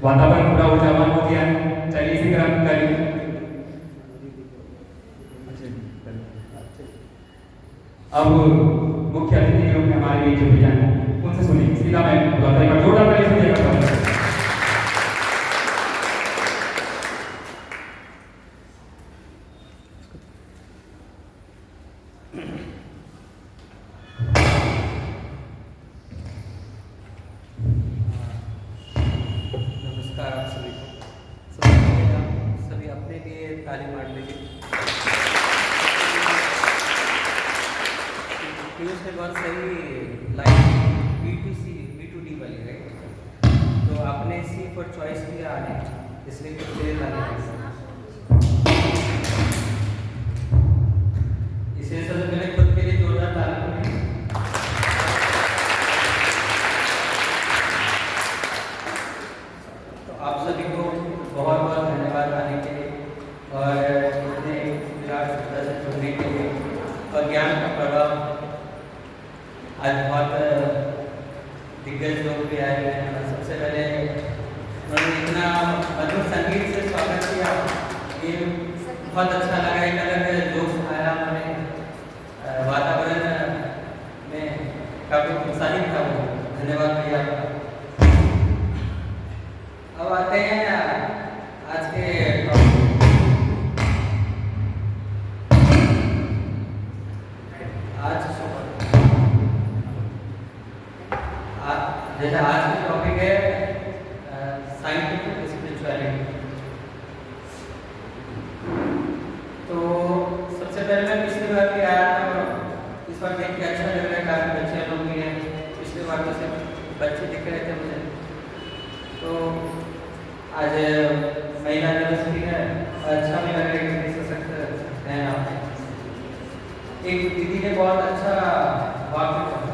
वातावरण पूरा ऊर्जावान हो गया है। चलिए इसी तरह हम करेंगे। अब मुख्य अतिथि लोग हमारे बीच जो भैया हैं उनसे सुनिए। सीधा मैं बुलाता हूं, जोरदार ताली से दिया करता हूं। नमस्कार आप सभी को। सबसे पहले आप सभी अपने लिए ताली मार लीजिए। पीयूष ने बहुत सही लाइन B2D वाली है, तो आपने सी पर चॉइस किया आने, इसलिए कुछ देर लगा। इसे सबसे पहले खुद के लिए जोरदार ताली मारिए। तो आप सभी को बहुत बहुत धन्यवाद आने के लिए और इतने विराट शब्द से जुड़ने के लिए। और ज्ञान का प्रभाव आज बहुत दिग्गज लोग भी आए हुए हैं। सबसे पहले उन्होंने इतना मधुर संगीत से स्वागत किया, ये बहुत अच्छा लगा। एक अलग जोश आया हमारे वातावरण में, काफ़ी उत्साहित था वो। धन्यवाद भैया आपका। अब आते हैं आज के जैसे आज की टॉपिक है साइंटिफिक स्पिरिचुअलिटी। तो सबसे पहले मैं पिछली बार भी आया था और इस बार देख के अच्छा लग रहा है, काफ़ी बच्चे लोग भी हैं। पिछली बार तो सिर्फ बच्चे दिख रहे थे मुझे। तो आज महिला दिवस भी है और अच्छा भी लग रहा है कि सशक्त हैं आप। एक दीदी ने बहुत अच्छा वाक्य कहा,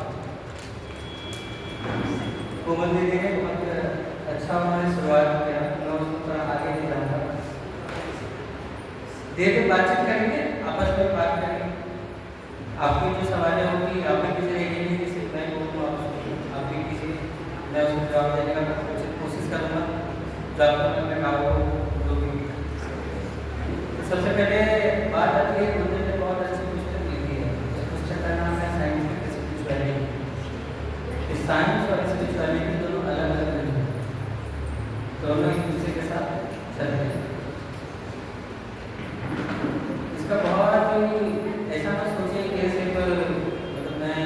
कोमल दीदी ने बहुत अच्छा उन्होंने शुरुआत किया। मैं उसको थोड़ा आगे नहीं जाऊँगा, देर में बातचीत करेंगे, आपस में बात करेंगे। आपकी जो सवालें होंगी, आप भी किसी ये नहीं कि सिर्फ मैं बोलूँ आप भी किसी, मैं उसको जवाब देने का कोशिश करूँगा जो आपको मैं कहा जो भी। तो सबसे पहले बात आती है, उन्होंने बहुत अच्छी पुस्तक लिखी है। उस पुस्तक का नाम है साइंटिफिक स्पिरिचुअलिटी। साइंस और स्पिरिचुअलिटी दोनों अलग अलग नहीं है, दोनों एक दूसरे के साथ चलते हैं। इसका बहुत ही ऐसा मत सोचिए कि सिर्फ मतलब मैं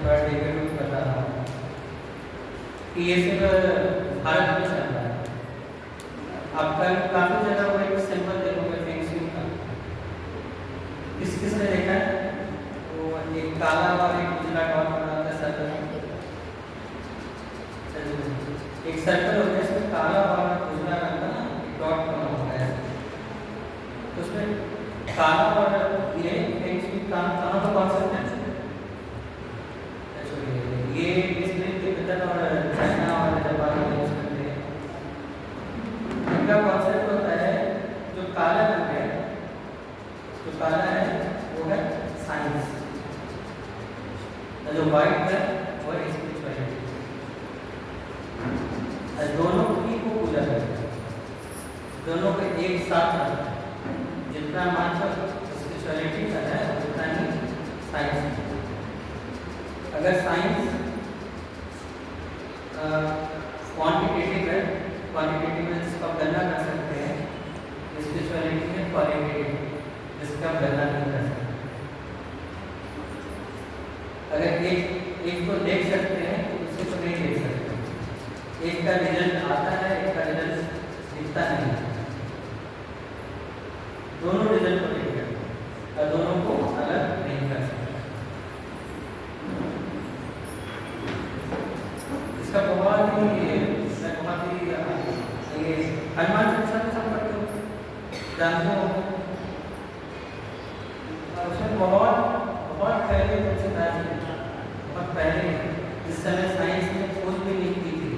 थोड़ा डेवलप कर रहा हूँ कि ये सिर्फ भारत में चल रहा है। आप कल काफ़ी जगह वो एक सिंपल देखोगे फेंसिंग का, किसने देखा है? वो एक काला और एक उजला डॉट बना होता है सर्कल। एक सर्कल होता है, इसमें काला और उजला रंग का एक डॉट बना होता है। तो उसमें काला और ये कहाँ का कॉन्सेप्ट है? ये इसमें तिब्बत और चाइना और जापान में यूज करते हैं। इनका कॉन्सेप्ट होता है जो काला रंग है, जो काला है वो है साइंस, जो वाइट है वो है स्पिरिचुअलिटी। दोनों की को पूजा करते हैं, दोनों को एक साथ रखते हैं। जितना मात्र स्पिरिचुअलिटी का है उतना ही साइंस। अगर साइंस क्वांटिटेटिव है, क्वांटिटेटिव में जिसको आप गणना कर सकते हैं, स्पिरिचुअलिटी है क्वालिटेटिव जिसका आप गणना नहीं कर सकते। अगर एक को देख सकते हैं तो दूसरे को नहीं देख सकते। एक का रिजल्ट आता है, एक का रिजल्ट दिखता नहीं है। दोनों रिजल्ट को देख सकते हैं और दोनों को अलग नहीं कर सकते। इसका बहुत ही ये हनुमान चालीसा के साथ पढ़ते हो, जानते हो? उसमें बहुत पहले बहुत पहले जिस समय साइंस ने खोज भी नहीं की थी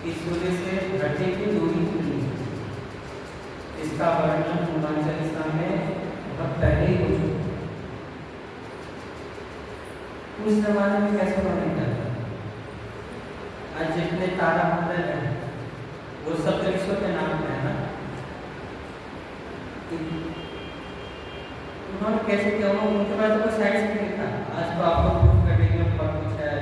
कि सूर्य से धरती की दूरी कितनी है, इसका वर्णन हनुमान चालीसा में बहुत पहले ही हो चुका। उस जमाने में कैसे वर्णन करता? आज जितने तारा मंडल हैं वो उन्होंने कैसे किया? उनके पास तो कोई साइंस नहीं था। आज तो आपको प्रूफ करने के लिए बहुत कुछ है,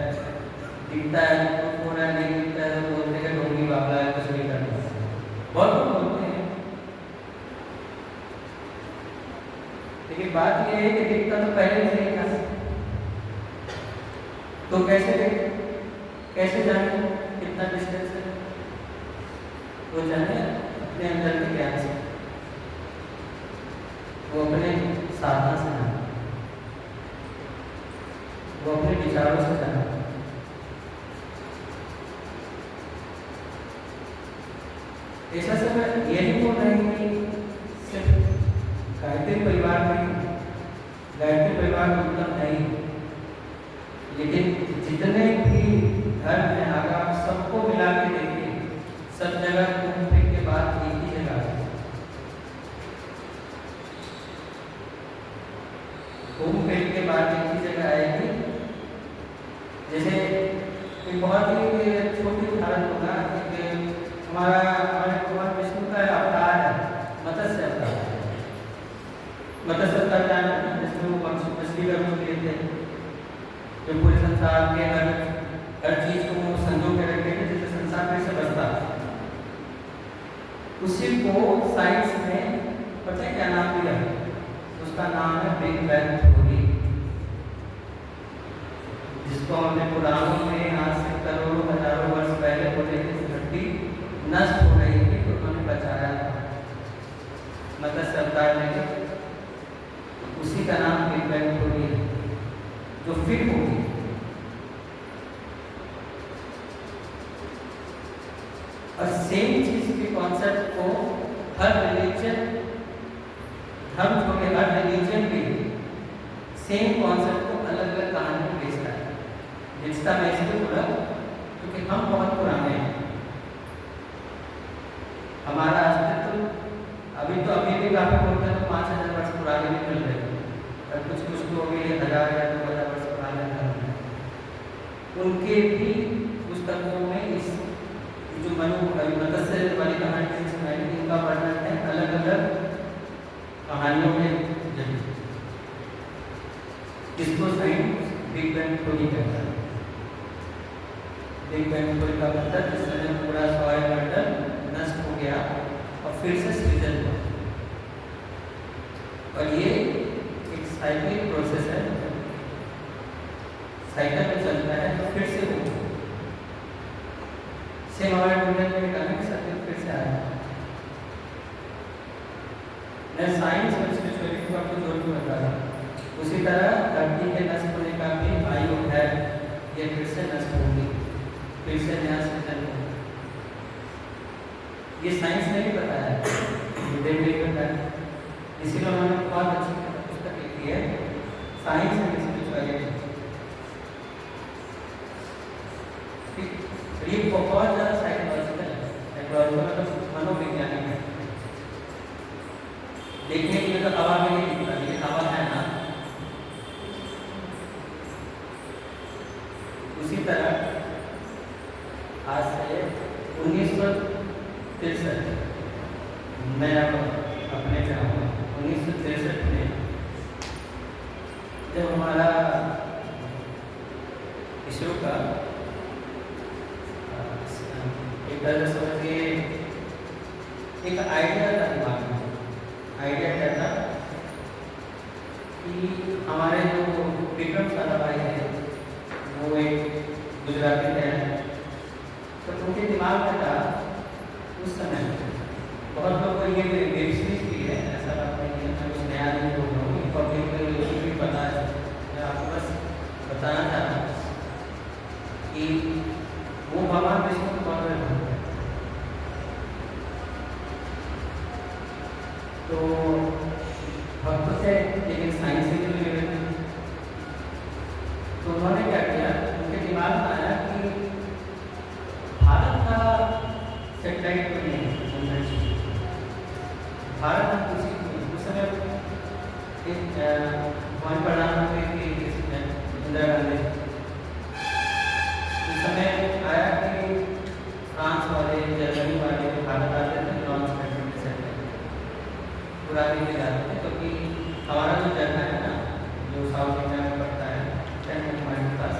दिखता है प्रूफ हो रहा है, नहीं दिखता है तो बोलते हैं ढोंगी बाबला है, कुछ नहीं करता। बहुत लोग बोलते हैं, लेकिन बात यह है कि दिखता तो पहले से नहीं था, तो कैसे जाने कितना डिस्टेंस है? वो जाने अपने अंदर के ज्ञान से, वो अपने साधना से जाने, वो अपने विचारों से जाने। ऐसा सब यही बोल रहे हैं कि सिर्फ गायत्री परिवार नहीं, गायत्री परिवार मतलब नहीं, लेकिन जितने भी धर्म हैं अगर आप सबको मिला के देखिए, सब जगह घूम फिर के बाद एक ही जगह है। घूम फिर के बाद एक ही जगह आएगी। जैसे एक बहुत ही छोटी उदाहरण होगा कि हमारे भगवान विष्णु का अवतार है मत्स्य अवतार। मत्स्य अवतार जाना है, जिसमें वो मछली का रूप लेते हैं, जो पूरे संसार के हर चीज को वो संजो के रखते हैं, जिससे संसार फिर से बचता है। उसी को साइंस में पता है क्या नाम दिया? उसका नाम है बिग बैंग थ्योरी, जिसको हमने पुराणों में आज से करोड़ों हजारों वर्ष पहले बोले कि धरती नष्ट हो रही थी तो उन्होंने बचाया था मत्स्य अवतार ने। उसी का नाम बिग बैंग थ्योरी है, जो फिर होगी। और सेम चीज के कॉन्सेप्ट को हर रिलीजन, धर्म जो है हर रिलीजन भी सेम कॉन्सेप्ट को अलग अलग कहानी में बेचता है। बेचता मैं इसलिए बोला क्योंकि हम बहुत पुराने हैं, हमारा अस्तित्व अभी भी काफी बोलते हैं तो 5000 वर्ष पुराने भी मिल रहे हैं, और कुछ तो भी 1000 या 2000 वर्ष पुराने धर्म हैं। उनके भी पुस्तकों में इस जो मत्स्य वाली कहानी सुनाई, इनका वर्णन है अलग अलग कहानियों में। इसको साइंस बिग बैंग थ्योरी कहता है। बिग बैंग थ्योरी का मतलब जिसमें पूरा सॉइल मंडल नष्ट हो गया और फिर से सृजन हुआ। और ये एक साइक्लिक प्रोसेस है, साइकिल में चलता है तो फिर से हो सेम हमारे दुनिया में कनेक्ट सर्किट फिर से आया। मैं साइंस और स्पिरिचुअलिटी को आपको जोड़ के बता रहा हूँ। उसी तरह धरती के नष्ट होने का भी आयु है, ये फिर से नष्ट होगी, फिर से नया सृजन होगा। ये साइंस ने भी बताया है, वेद ने बताया। इसीलिए उन्होंने बहुत अच्छी पुस्तक लिखी है, साइंस एंड स्पिरिचुअलिटी। ये बहुत ज़्यादा साइकोलॉजिकल है, मतलब मनोवैज्ञानिक है। देखने के लिए तो हवा में नहीं दिखता, लेकिन हवा है ना। उसी तरह आज से 1963 मैं अब अपने पे आऊँगा। 1963 में जब हमारा इसरो का एक तरह से समझिए एक आइडिया था दिमाग में। आइडिया क्या था कि हमारे जो विक्रम साराभाई हैं वो एक गुजराती हैं, तो उनके दिमाग में था उस समय। बहुत लोग को ये वेब सीरीज भी है, ऐसा बात नहीं है, मैं कुछ नया नहीं बोल रहा हूँ, पब्लिक भी पता है। मैं आपको बस बताना चाहता हूँ कि वो भगवान विष्णु को कौन है। तो भक्त थे लेकिन साइंस से भी रिलेटेड थे। तो उन्होंने क्या किया, उनके दिमाग में आया कि भारत का सेटेलाइट तो नहीं है, भारत में किसी उस समय एक हमारे प्रधानमंत्री थी इंदिरा गांधी। उस समय आया कि फ्रांस वाले, जर्मनी वाले भारत आते थे लॉन्च करने के सेटेलाइट। प्रोग्रामिंग में जाते हैं, क्योंकि हमारा जो जगह है ना, जो साउथ इंडिया में पड़ता है कन्याकुमारी के पास,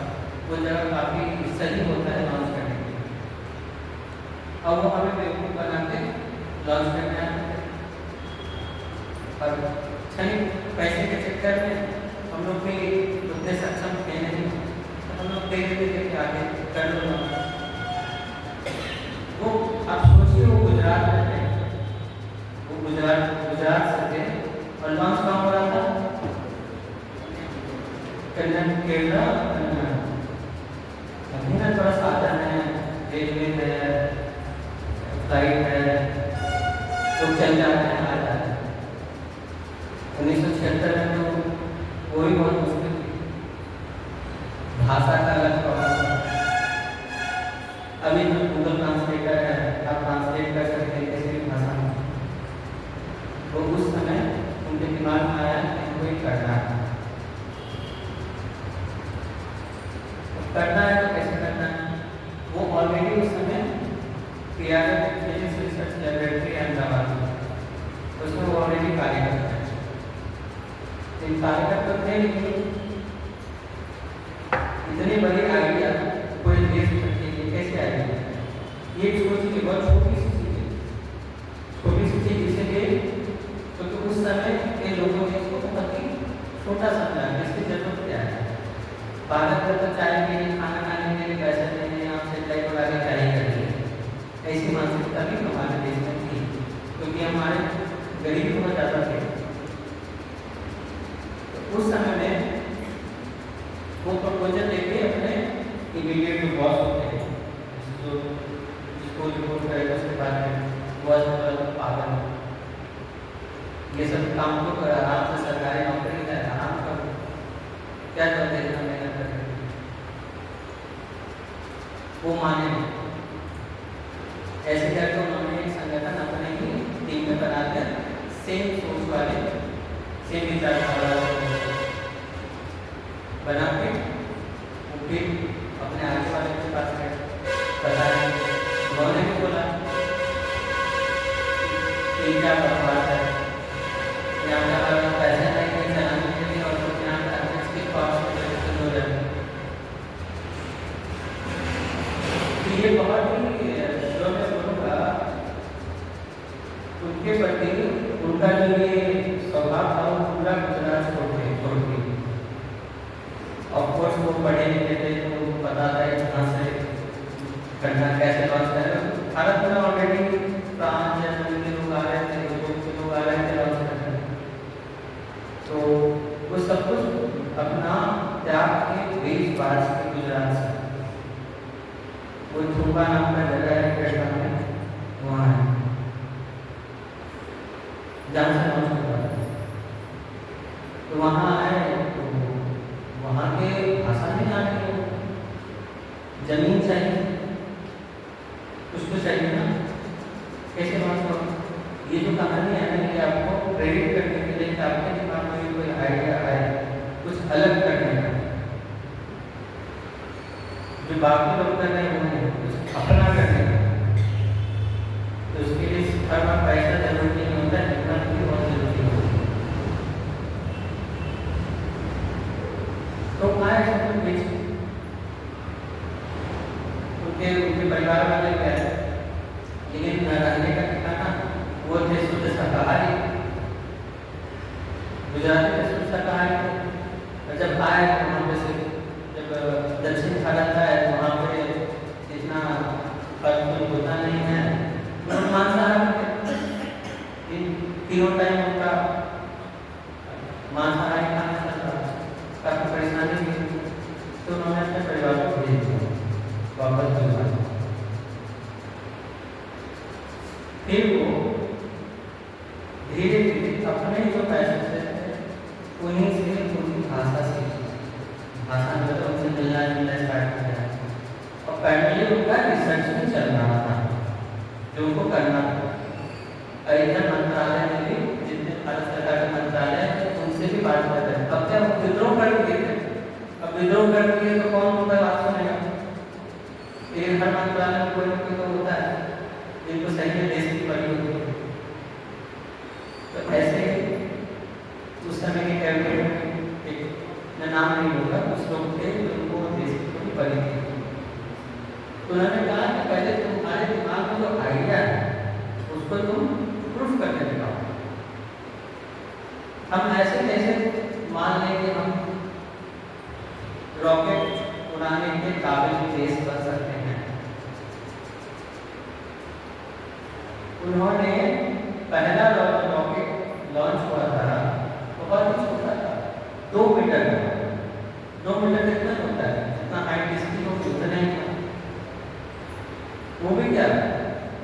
वो जगह काफ़ी सही होता है लॉन्च करने के लिए। अब वो हमें बेवकूफ़ बना के लॉन्च करने आते हैं, और क्षणिक पैसे के चक्कर में हम लोग भी उतने सक्षम थे नहीं, तो हम लोग धीरे धीरे के आगे कर लो। वो आप सोचिए, वो गुजरात में है, वो गुजरात से थे, और लॉन्च कहाँ हो रहा था? केरला। अभी ना थोड़ा साधन है, रेलवे है, फ्लाइट है, लोग चल जाते हैं, आ जाते हैं। 1976 में तो वो भी बहुत मुश्किल थी, भाषा का अलग प्रॉब्लम था। अभी जो गूगल ट्रांसलेटर है, आप ट्रांसलेट कर सकते हैं किसी भी भाषा में, वो उस समय उनके दिमाग में आया कि इनको ही करना है। करना है तो कैसे करना है? वो ऑलरेडी उस समय क्रियागत फिजिक्स रिसर्च लेबोरेटरी अहमदाबाद में, उसमें वो ऑलरेडी कार्य करता है। इन कार्यकर्ता थे, लेकिन इतनी बड़ी आइडिया पूरे देश में कैसे आएगी? ये सोचिए, बहुत छोटी सी चीज़ है, छोटी सी चीज़ इसलिए क्योंकि उस समय के लोगों ने इसको बहुत ही छोटा समझा, इसकी जरूरत क्या है? भारत में तो चाय के लिए, खाना खाने के लिए पैसे देने, आप सेटेलाइट उड़ा के चाय करिए, ऐसी मानसिकता भी हमारे देश में थी, क्योंकि हमारे गरीब बहुत ज़्यादा थे। तो उस समय में वो प्रपोजल लेके अपने इमीडिएट जो बॉस होते हैं, जो जिसको रिपोर्ट करेगा उसके बाद में बॉस पागल, ये सब काम तो कर, आराम से सरकारी नौकरी है, आराम करो, क्या करते हैं इतना मेहनत करके? वो माने नहीं। ऐसे करके उन्होंने एक संगठन अपने ही टीम में बनाकर सेम सोच वाले, सेम विचारधारा बना के फिर अपने आगे वाले के पास बताया। उन्होंने भी बोला कि क्या बकवास है, यहाँ का पैसा नहीं चलाने के लिए, और कुछ यहाँ का एडमिनिस्ट्रेटिव कॉस्ट हो जाए। तो ये बहुत ही, जो मैं बोलूँगा, उनके प्रति उनका जो ये स्वभाव था वो पूरा गुजरात छोड़ के ऑफकोर्स वो पढ़े लिखे थे, तो उनको पता था कहाँ से करना, कैसे लॉन्च करना। भारत में ऑलरेडी फ्रांस, जर्मनी के लोग आ रहे थे, यूरोप के लोग आ रहे थे लॉन्च करने, तो वो सब कुछ अपना त्याग के 20 बार से गुजरात से, वो थूपा नाम का जगह है केरला में, वहाँ है जहाँ से लॉन्च हुआ। तो वहाँ आए, तो वहाँ के भाषा नहीं आती, जमीन चाहिए, कुछ तो चाहिए ना, कैसे बात करो? ये जो कहानी है ना, ये आपको प्रेरित करने के लिए कि आपके दिमाग में कोई आइडिया आए कुछ अलग करने का, जो बाकी लोग कर रहे हैं वो नहीं, कुछ अपना करने का। तो उसके लिए हर बार पैसा जरूरी नहीं होता, जितना भी बहुत जरूरी होता है। तो आए सब बीच उनके परिवार वाले गए, लेकिन रहने का ठिकाना वो थे शुद्ध शाकाहारी, गुजराती थे, शुद्ध शाकाहारी थे। और जब आए तो वहाँ पे से, जब दक्षिण भारत आए तो वहाँ पे इतना फल होता नहीं है, उन्होंने मांसाहारी थे, तीनों टाइम उनका मांसाहारी खाना चलता, काफ़ी परेशानी हुई, तो उन्होंने अपने परिवार को भेज दिया वापस गुजरात। फिर वो धीरे धीरे अपने जो पैसे थे उन्हीं से उनकी भाषा सीखी, भाषा में तो उनसे मिलना जुलना स्टार्ट किया, और पैरेलली उनका रिसर्च भी चल रहा था जो उनको करना था। अयोध्या मंत्रालय में भी जितने भारत सरकार के मंत्रालय हैं उनसे भी बात कर रहे हैं। अब क्या विद्रोह कर दिए थे, अब विद्रोह कर दिए तो कौन होता है बात सुनेगा? एक हर मंत्रालय में कोई ना कोई तो होता है जिनको सही में देश की पड़ी होती है। तो ऐसे उस समय के कैबिनेट में मैं नाम नहीं लूँगा, कुछ लोग थे जो उनको देश की थोड़ी बड़ी थी। तो उन्होंने कहा कि पहले तुम्हारे दिमाग में जो आइडिया है उसको तुम प्रूफ करके दिखाओ। हम ऐसे कैसे मान लें कि हम रॉकेट उड़ाने के काबिल देश बन सकते हैं। उन्होंने पहला रॉकेट लॉन्च हुआ था, बहुत ही छोटा था, 2 मीटर का। 2 मीटर कितना होता है, जितना हाइट इसकी हो उतना ही था। वो भी क्या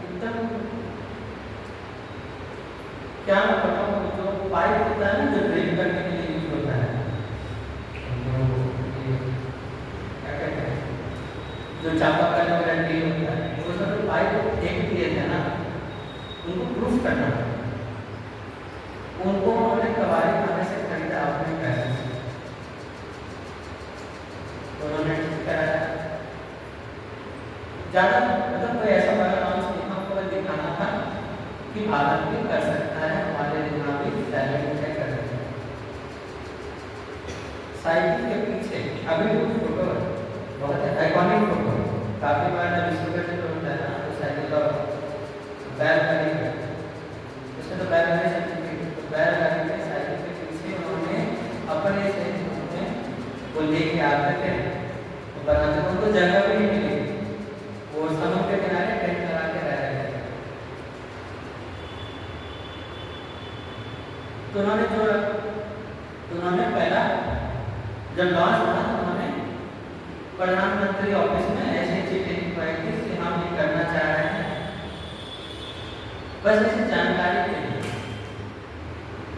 एकदम क्या मैं बताऊँ, जो पाइप होता है ना, जो ड्रिल करने के लिए यूज होता है, क्या कहते हैं, जो चापाकल वगैरह ड्रिल होता है, वो सब पाइप फेंक दिए थे ना, उनको प्रूफ करना था। उनको उन्होंने कबाड़ी खाने से खरीदा अपने पैसे से। उन्होंने कराया ज़्यादा, मतलब कोई ऐसा बड़ा लॉन्च नहीं था, उनको दिखाना था कि भारत भी कर सकता है, हमारे यहाँ भी टैलेंट है, कर सकते हैं। साइकिल के पीछे अभी वो फोटो है, बहुत आइकॉनिक फोटो, काफ़ी बार जब विश्व जो होता है ना, तो साइकिल का बैलगाड़ी है, उसमें तो बैलगाड़ी चलती थी, तो बैलगाड़ी के साइकिल के पीछे उन्होंने अपने से वो लेके आते थे, तो बनाते थे। उनको जगह भी नहीं मिली, वो समुद्र के किनारे टेंट लगा के रह रहे थे। तो उन्होंने पहला जब लॉन्च हुआ तो उन्होंने प्रधानमंत्री ऑफिस में ऐसी चिट्ठी लिखवाई थी कि हम ये करना चाह रहे हैं, बस ऐसी जानकारी के लिए।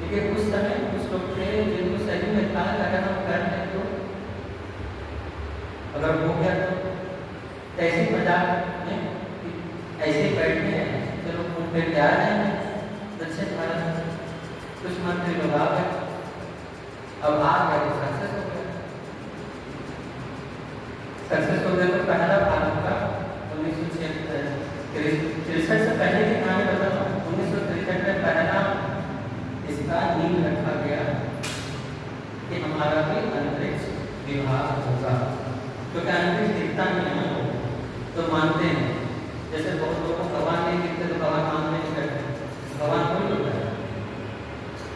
लेकिन उस समय कुछ लोग थे जिनको सही में था कि अगर हम कर लें तो, अगर हो गया तो ऐसे मजाक में ऐसे बैठे हैं, चलो उन पे क्या है दक्षिण भारत में कुछ मंत्री लोग आ गए, अब आ गया तो सक्सेस हो गया। सक्सेस हो गया तो पहला भारत का 1963 से पहले की कहानी बताता हूँ। 1963 में पहला इसका नींव रखा गया कि हमारा भी अंतरिक्ष विभाग होगा, क्योंकि अंतरिक्ष दिखता नहीं है, तो मानते हैं। जैसे बहुत लोगों को भगवान नहीं दिखते तो भगवान मान नहीं करते, भगवान कोई होता है,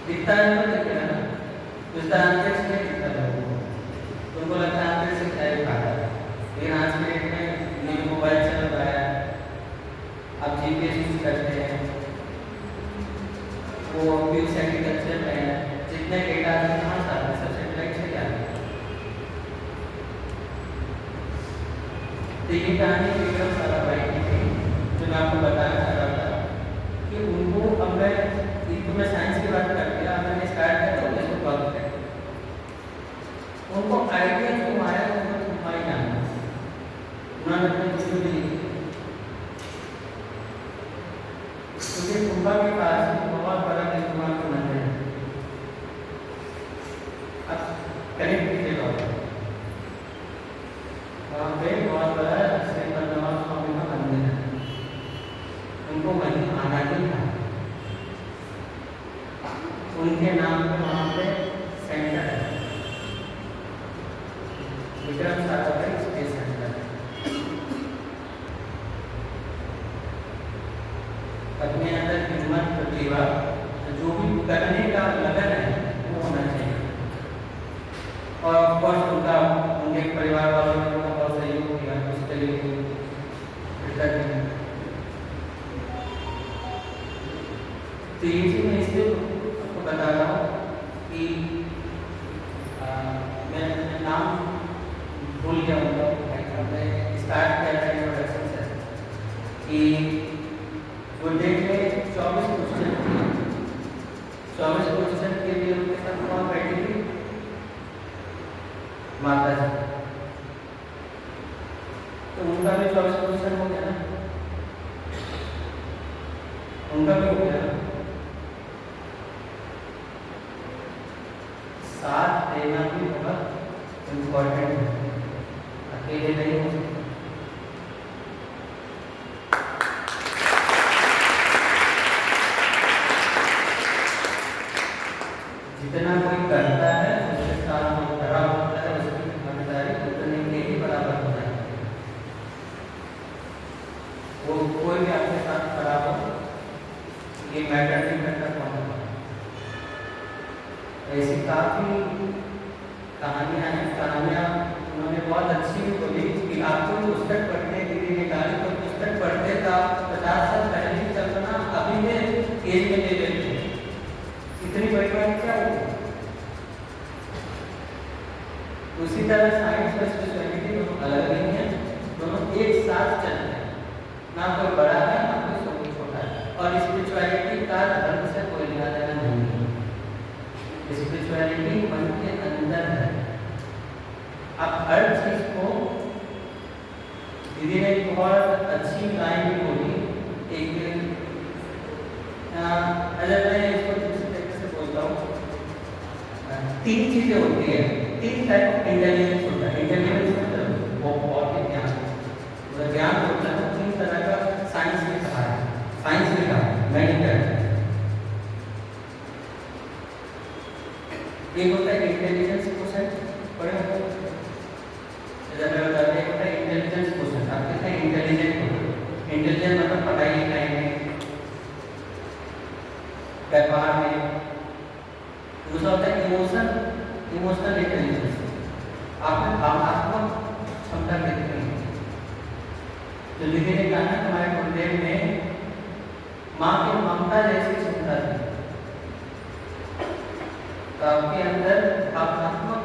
दिखता है तो दिख रहा है ना, उसका अंतरिक्ष नहीं दिखता लोगों को, तुमको लगता है अंतरिक्ष से क्या ही फायदा है। लेकिन आज के डेट में न्यू मोबाइल चल रहा है, आप GPS यूज करते हैं, वो भी सैटेलाइट चल रहे हैं, जितने डेटा कहाँ से आते हैं सब सैटेलाइट से जाते हैं। तो ये कहानी विक्रम साराभाई की थी, जो मैं आपको बताना चाह रहा था कि उनको, अब मैं साइंस की बात कर दिया, मैंने स्टार्ट किया तो उसको कॉल किया, उनको आइडिया क्यों आया उनको तुम्हारी जाना, उन्होंने अपने बुक में लिखी, क्योंकि कुंभा के पास बहुत बड़ा निर्माण का मंदिर है। अब कनेक्ट कीजिएगा, वहाँ पे बहुत बड़ा श्री पद्मनाभ स्वामी का मंदिर है, उनको वहीं आना ही था, उनके नाम पे वहाँ पे सेंटर है, विक्रम साराभाई स्पेस सेंटर। अपने अंदर हिम्मत, प्रतिभा, जो भी करने का लगन है वो होना चाहिए। और ऑफकोर्स उनके परिवार वालों ने उनका बहुत सहयोग किया उसके लिए। तो ये चीज़ मैं इसलिए आपको बता रहा हूँ कि मैं नाम भूल गया उनका, हमने स्टार्ट किया था इंट्रोडक्शन से कि वो डे में 24 क्वेश्चन थे, 24 क्वेश्चन के लिए उनके साथ कौन बैठी थी, माता जी। तो उनका भी 24 क्वेश्चन हो गया ना, उनका भी हो गया। साथ देना भी बहुत इम्पोर्टेंट है, अकेले नहीं हो सकते। जितना कोई काफ़ी कहानियाँ हैं। कहानियाँ उन्होंने बहुत अच्छी भी बोली कि आपको पुस्तक पढ़ने के लिए निकाली, तो पुस्तक पढ़ते तो आप 50 साल पहले ही कल्पना अभी के एज में ले लेते हैं। इतनी बड़ी बात क्या होगी। उसी तरह साइंस और स्पिरिचुअलिटी दोनों अलग नहीं है, दोनों एक साथ चलते हैं। ना कोई बड़ा है ना कोई छोटा है। और स्पिरिचुअलिटी का धर्म से कोई लेना देना नहीं है। स्पिरिचुअलिटी मन के अंदर है। आप हर चीज को, दीदी ने एक बहुत अच्छी लाइन भी बोली एक दिन, अगर मैं इसको दूसरे तरीके से बोलता हूँ, 3 चीजें होती है, 3 टाइप ऑफ इंटेलिजेंस होता है। इंटेलिजेंस मतलब वो बहुत ही ज्ञान, मतलब ज्ञान होता है 3 तरह का। साइंस में कहा है, साइंस में कहा है, मैं नहीं कहता। एक होता है इंटेलिजेंस क्वेश्चन, पढ़े हो जब मैं बताता हूँ, एक होता है इंटेलिजेंस क्वेश्चन। आप कितने इंटेलिजेंट हो। इंटेलिजेंट मतलब पढ़ाई लिखाई में, व्यापार में। दूसरा होता है इमोशनल इंटेलिजेंस, आपने भावनात्मक क्षमता कितनी है। तो दीदी ने कहा ना हमारे गुरुदेव में माँ की ममता जैसी क्षमता थी, तो आपके अंदर भावनात्मक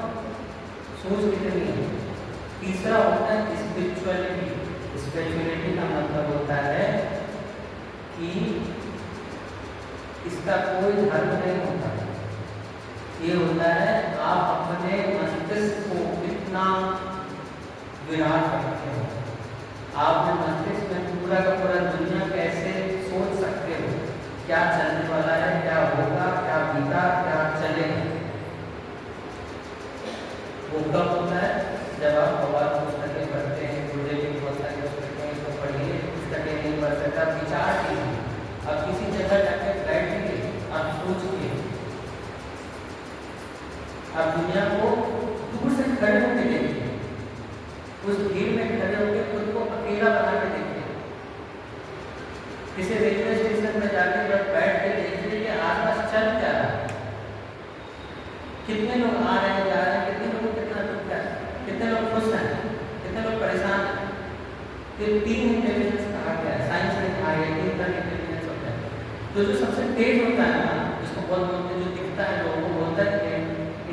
सोच कितनी है। तीसरा होता है स्पिरिचुअलिटी। स्पिरिचुअलिटी का मतलब होता है कि इसका कोई धर्म नहीं होता। ये होता है आप अपने मस्तिष्क को कितना विराट रखते हो। आप अपने मस्तिष्क में पूरा का पूरा दुनिया कैसे सोच सकते हो, क्या चलने वाला है, क्या होगा, क्या बीता, क्या चलेगा। वो कब होता है जब आप बहुत पुस्तकें पढ़ते हैं। गुरुदेव की बहुत सारी पुस्तकें तो पढ़िए, पुस्तकें नहीं पढ़ सकता, विचार कीजिए। आप किसी जगह जाकर बैठिए, आप सोचिए, आप दुनिया को दूर से खड़े होकर देखिए, उस भीड़ में खड़े होकर खुद को अकेला बना के देखिए। किसी रेलवे स्टेशन में जाकर जब बैठ के देखिए कि आसपास चल क्या रहा है, कितने लोग आ रहे हैं, जा रहे हैं, कितने लोग कितना दुख है, कितने लोग खुश हैं, कितने लोग परेशान हैं। ये 3 इंटेलिजेंस कहा गया है, साइंस में कहा गया 3 तरह के इंटेलिजेंस होता है। तो जो सबसे तेज होता है ना, जिसको बहुत बोलते हैं, जो दिखता है लोगों को बोलता है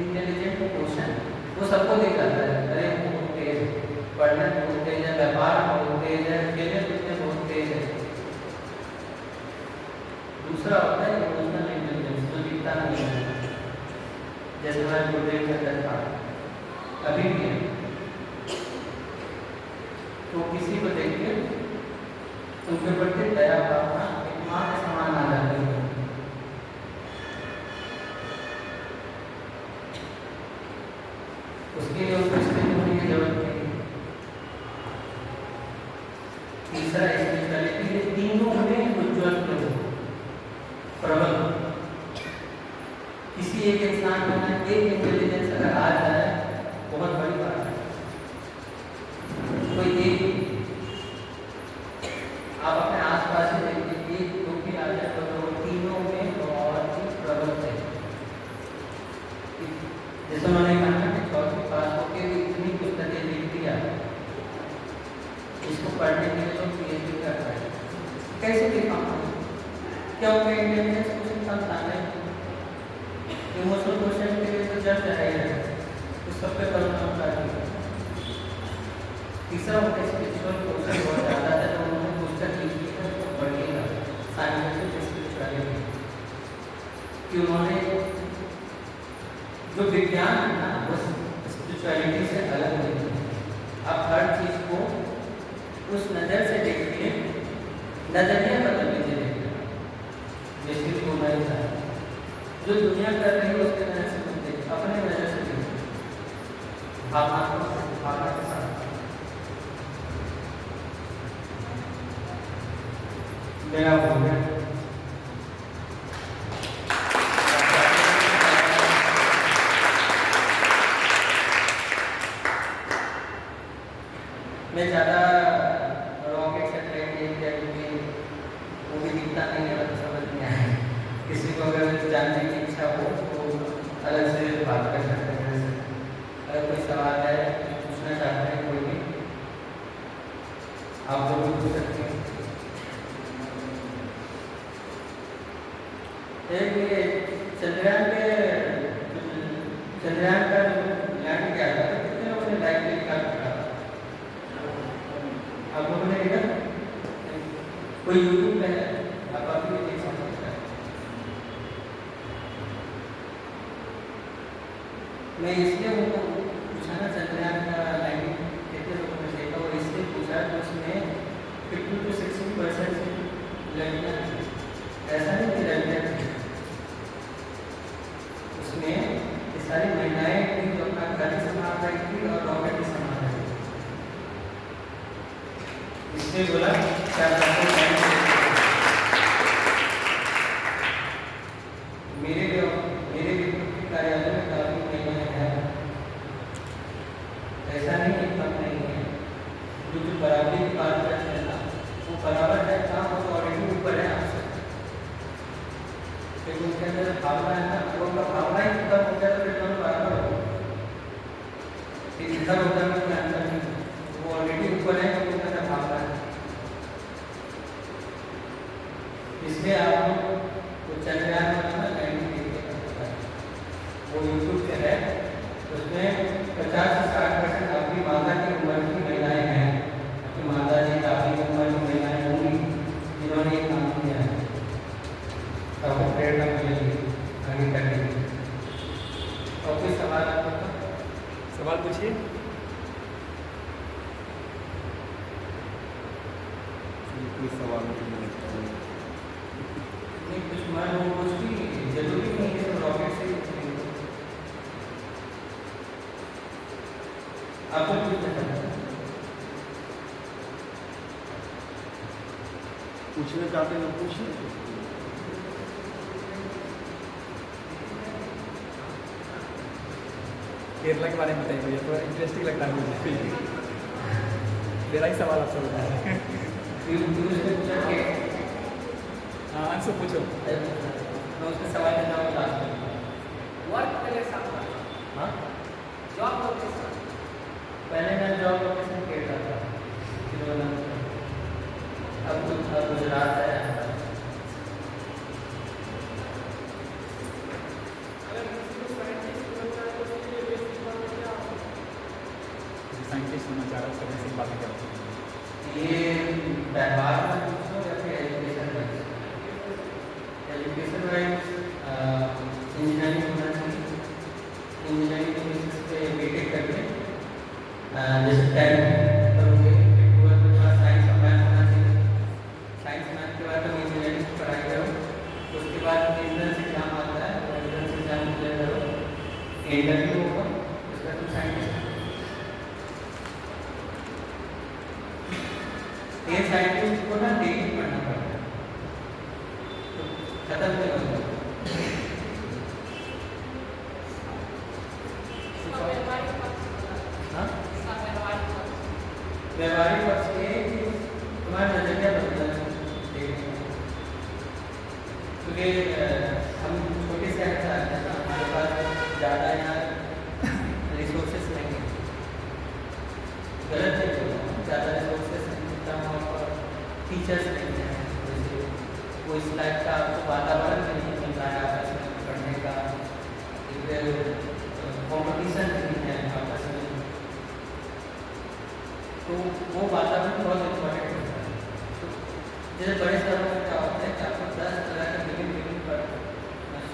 इंटेलिजेंट क्वेश्चन, वो सबको दिख जाता है। अरे वो बहुत तेज है, पढ़ने में बहुत तेज है, व्यापार में बहुत तेज है, खेलने कूदने में बहुत तेज है। दूसरा होता है इमोशनल इंटेलिजेंस, जो दिखता नहीं है, जैसे हमारे गुरुदेव के अंदर था, अभी भी है। तो किसी को देखिए उनके प्रति दया भावना एक माँ के समान आ जाती है। उसके लिए उनको स्थिति होने की जरूरत नहीं। तीसरा स्पिरिचुअलिटी, ये तीनों में उज्ज्वल प्रबल। किसी एक इंसान में एक इंटेलिजेंस अगर आ जाए बहुत बड़ी बात है। कोई एक आप अपने आसपास ही देखिए, एक दुखी आ जाए तो वो तीनों में बहुत ही प्रबल है। जैसे उन्होंने कहा कि 4वीं पास होकर भी इतनी पुस्तकें लिख दिया, इसको पढ़ने के लिए लोग PhD कर रहे हैं। कैसे लिखा क्या उनका इंटेलिजेंस कुछ कम था नहीं। इमोशनल क्वेश्चन के लिए तो जज है, तो सब पे पढ़ना चाहिए। तीसरा उनका स्पिरिचुअल क्वेश्चन बहुत ज़्यादा था, तो उन्होंने पुस्तक लिखी है उसको पढ़िएगा, साइंटिफिक स्पिरिचुअलिटी कि उन्होंने जो विज्ञान है ना वो स्पिरिचुअलिटी से अलग नहीं है। आप हर चीज़ को उस नज़र से देखिए, नजरिया बदल लीजिए। जैसे कि होना ही चाहिए, जो दुनिया कर रही है उसके नजर से मत देखिए, अपने नजर से देखिए, भावना के साथ। मेरा हो गया। मैं ज़्यादा रॉकेट से ट्रेन नहीं किया क्योंकि वो भी दिखता नहीं है, तो समझ नहीं आया। किसी को अगर जानने की इच्छा हो तो अलग से बात कर सकते हैं। अगर कोई सवाल है पूछना चाहते हैं कोई भी, आप लोग भी पूछ सकते हैं। एक ये चंद्रयान का लैंड किया था, तो कितने लोगों ने लाइक क्लिक करा? आप लोगों ने देखा? कोई यूट्यूब पे है, आप अभी भी देख सकते हैं। मैं इसलिए उनको पूछा ना चंद्रयान का लैंडिंग कितने लोगों ने देखा, और इसलिए पूछा तो उसमें 50 to 60% लड़कियाँ थी। ऐसा नहीं कि लड़कियाँ थी, उसमें ये सारी महिलाएं थी जो अपना घर संभाल रही थी और रॉकेट भी संभाल रही थी। इसलिए बोला क्या मेरे कार्यालय में काफी महिलाएं हैं, ऐसा नहीं कि कम नहीं है। जो बराबरी की बात करते हैं ना, वो बराबर है काम और ऑलरेडी ऊपर है आपसे, क्योंकि उनके अंदर भावना है ना, वो उनका भावना ही खत्म हो गया तो फिर दोनों बराबर हो। इधर उधर में कोई अंतर नहीं, वो ऑलरेडी ऊपर है तो उनका अंदर भावना है। इसलिए आप लोग वो चंद्रयान वाला लैंडिंग देखिए, वो यूट्यूब पे है, उसमें 50 से 60% आपकी माता की उम्र की महिलाएं हैं। आपकी माता जी काफी उम्र की महिलाएं होंगी जिन्होंने ये काम किया है, आपको प्रेरणा मिलेगी आगे करने की। और कोई सवाल आपका? सवाल पूछिए। कोई सवाल नहीं, कुछ मन हो, कुछ भी जरूरी नहीं है रॉकेट से पूछेंगे। आपको कुछ पूछना चाहते हैं तो पूछिए। केरला के बारे में बताइए भैया, थोड़ा इंटरेस्टिंग लगता है मुझे। मेरा ही सवाल आपसे बताया। हाँ अंशु पूछो। मैं उसके सवाल का जवाब लास्ट में। वर्क प्लेस हाँ, जॉब लोकेशन पहले मैं जॉब लोकेशन केरला था, तिरुवनंतपुरम। अब गुजरात है। अगर किसी को साइंटिस्ट बनना है तो उसके लिए बेसिक बातें क्या होगी? साइंटिस्ट होना चाह रहा है, उसका बेसिक बातें क्या होती हैं? ये व्यवहार में पूछो या फिर education wise? Education wise engineering होना चाहिए। इंजीनियरिंग के बेसिस पे बीटेक करके जैसे 10 करोगे, फिर 12 के बाद साइंस और मैथ होना चाहिए। साइंस मैथ के बाद तुम इंजीनियरिंग की पढ़ाई करो, उसके बाद एंट्रेंस एग्जाम आता है, वो एंट्रेंस एग्जाम क्लियर करो, इंटरव्यू होगा, उसके बाद तुम साइंटिस्ट। ये साइंटिस्ट को ना डिग्री पढ़ना पड़ता है, तो खत्म नहीं होगा। इसका व्यावहारिक पक्ष बता। हाँ, इसका व्यावहारिक पक्ष व्यवहारिक पक्ष ये है कि तुम्हारा नजरिया बदलना चाहिए, क्योंकि हम छोटे शहर से आते हैं ना, हमारे पास ज़्यादा यहाँ रिसोर्सेस नहीं है। गलत नहीं बोल रहा हूँ, ज़्यादा रिसोर्सेस नहीं होता, वहाँ पर टीचर्स नहीं हैं, जैसे वो इस टाइप का आपको वातावरण नहीं मिल रहा है आपस में पढ़ने का, एक कॉम्पिटिशन नहीं है आपस में, तो वो वातावरण बहुत इम्पोर्टेंट होता है। तो जैसे बड़े शहरों में क्या होता है कि आपको 10 तरह के विभिन्न पर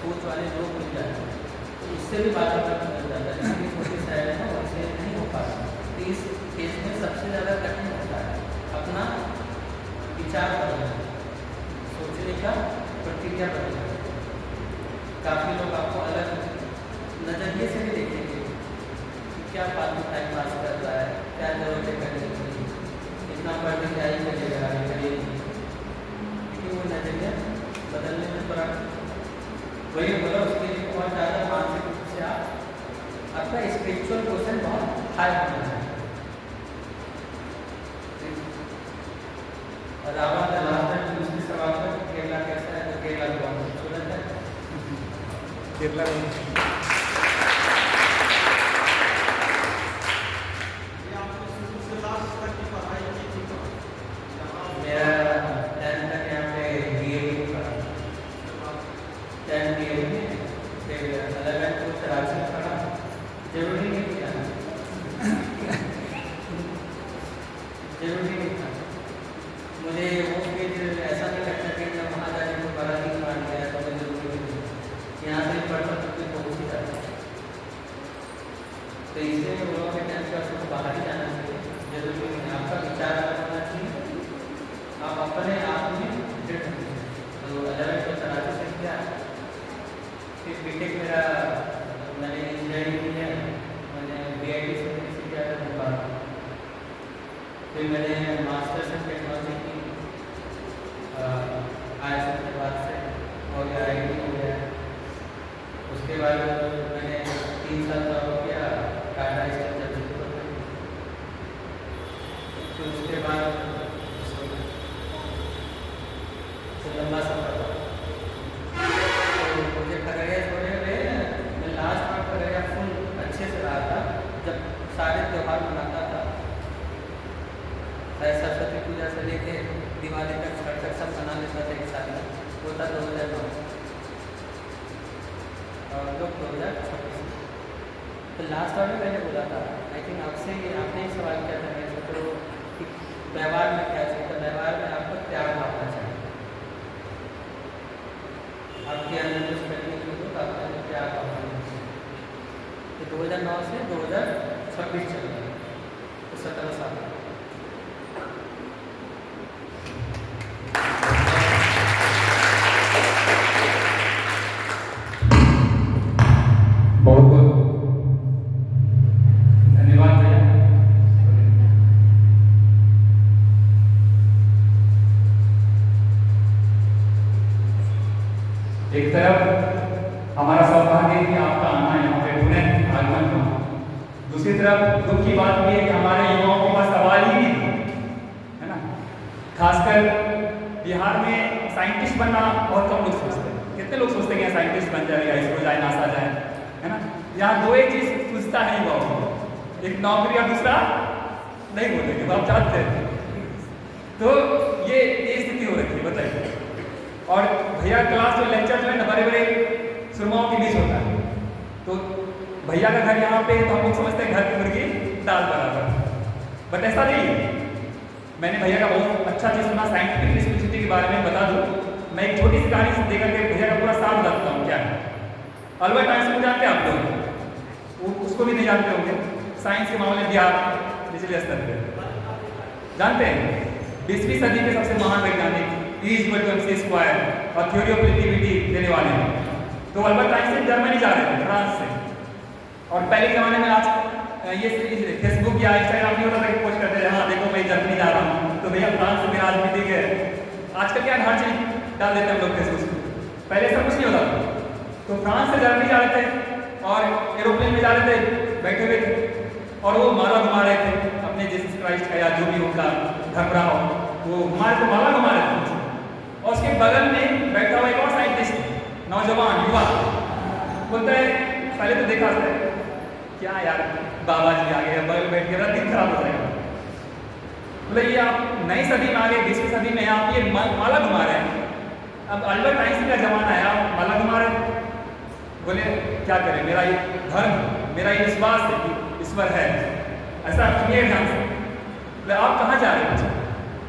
सोच वाले लोग मिल जाते हैं, तो उससे भी वातावरण मिल जाता है। लेकिन छोटे शहर है ना, वैसे नहीं हो पाता। तो इस केस में सबसे ज़्यादा कठिन होता है अपना विचार बदलना, सोचने का प्रक्रिया बदलना। काफ़ी लोग आपको अलग नज़रिए से भी देखेंगे कि क्या फालतू टाइम पास कर रहा है, क्या जरूरत है करने की, इतना पढ़ने क्या ही करेगा, करेगी। लेकिन वो नज़रिया बदलने में थोड़ा वही बोला, उसके लिए बहुत ज़्यादा मानसिक रूप से आपका स्पिरिचुअल क्वेश्चन बहुत हाई होना है। और आवाज दूसरे सवाल पर केरला कैसा है, तो केरला बहुत खूबसूरत है। केरला लोग 2026। तो लास्ट बार में मैंने बोला था, आई थिंक आपसे आपने एक सवाल किया था मेरे से, तो कि व्यवहार में क्या चाहिए, तो व्यवहार में आपको त्याग भावना चाहिए। आपके अंदर कुछ करने की हो तो आपके अंदर त्याग भावना चाहिए। तो 2009 से 2026 चल रहा है, तो 17 साल। बहुत बहुत धन्यवाद भैया। एक तरफ हमारा सौभाग्य है कि आपका आना यहाँ पे पुणे आगमन हुआ, दूसरी तरफ दुख की बात भी है कि हमारे युवाओं के पास सवाल ही नहीं है ना। खासकर बिहार में साइंटिस्ट बनना बहुत कम लोग सोचते हैं। कितने लोग सोचते हैं कि साइंटिस्ट बन जाए या इसरो जाए, नासा जाए, है ना। यहाँ दो ही चीज पूछता है युवाओं को, एक नौकरी और दूसरा नहीं बोलेंगे तो आप चाहते हैं। तो ये स्थिति हो रखी है, बताइए। और भैया क्लास जो लेक्चर जो है ना बड़े बड़े सुरमाओं के बीच होता है, तो भैया का घर यहाँ पे तो हम लोग समझते हैं घर की मुर्गी दाल बराबर, बट ऐसा नहीं है। मैंने भैया का बहुत अच्छा चीज़ सुना साइंटिफिक रिस्पॉन्सिबिलिटी के बारे में, बता दूँ। मैं एक छोटी सी कहानी से देकर के भैया का पूरा साथ बताता हूँ क्या है। अल्बर्ट आइंस्टाइन जानते हैं आप लोग? उसको भी नहीं जानते होंगे। साइंस के मामले में बिहार निचले स्तर पे जानते हैं। 20वीं सदी के सबसे महान वैज्ञानिक E=mc² और थ्योरी ऑफ रिलेटिविटी देने वाले हैं। तो अल्बर्ट आइंस्टाइन जर्मनी जा रहे थे फ्रांस से, और पहले ज़माने में आज ये फेसबुक या इंस्टाग्राम नहीं होता था कि पोस्ट करते थे हाँ देखो मैं जर्मनी जा रहा हूँ, तो भैया फ्रांस से मेरा आज मीटिंग है। आजकल क्या हर चीज़ डाल देते हैं हम लोग फेसबुक, पहले सब कुछ नहीं होता था। तो फ्रांस से जर्मनी जा रहे थे और एरोप्लेन में जा रहे थे, बैठे हुए थे, और वो माला घुमा रहे थे अपने जीसस क्राइस्ट का या जो भी उनका धर्म रहा हो, वो घुमा रहे थे, माला घुमा रहे थे। और उसके बगल में बैठा हुआ एक और साइंटिस्ट, नौजवान युवा, बोलता है पहले तो देखा था क्या यार बाबा जी आ गए, बगल बैठ के दिन खराब हो जाएगा। बोले ये आप नई सदी में आ गए, 20वीं सदी में आप ये माला घुमा रहे हैं, अब अल्बर्ट आइंस्टाइन का जमाना है, आप माला घुमा रहे हैं। बोले क्या करें, मेरा ये धर्म, मेरा ये विश्वास है कि ईश्वर है, ऐसा सुनिए ध्यान से। बोले आप कहाँ जा रहे हैं?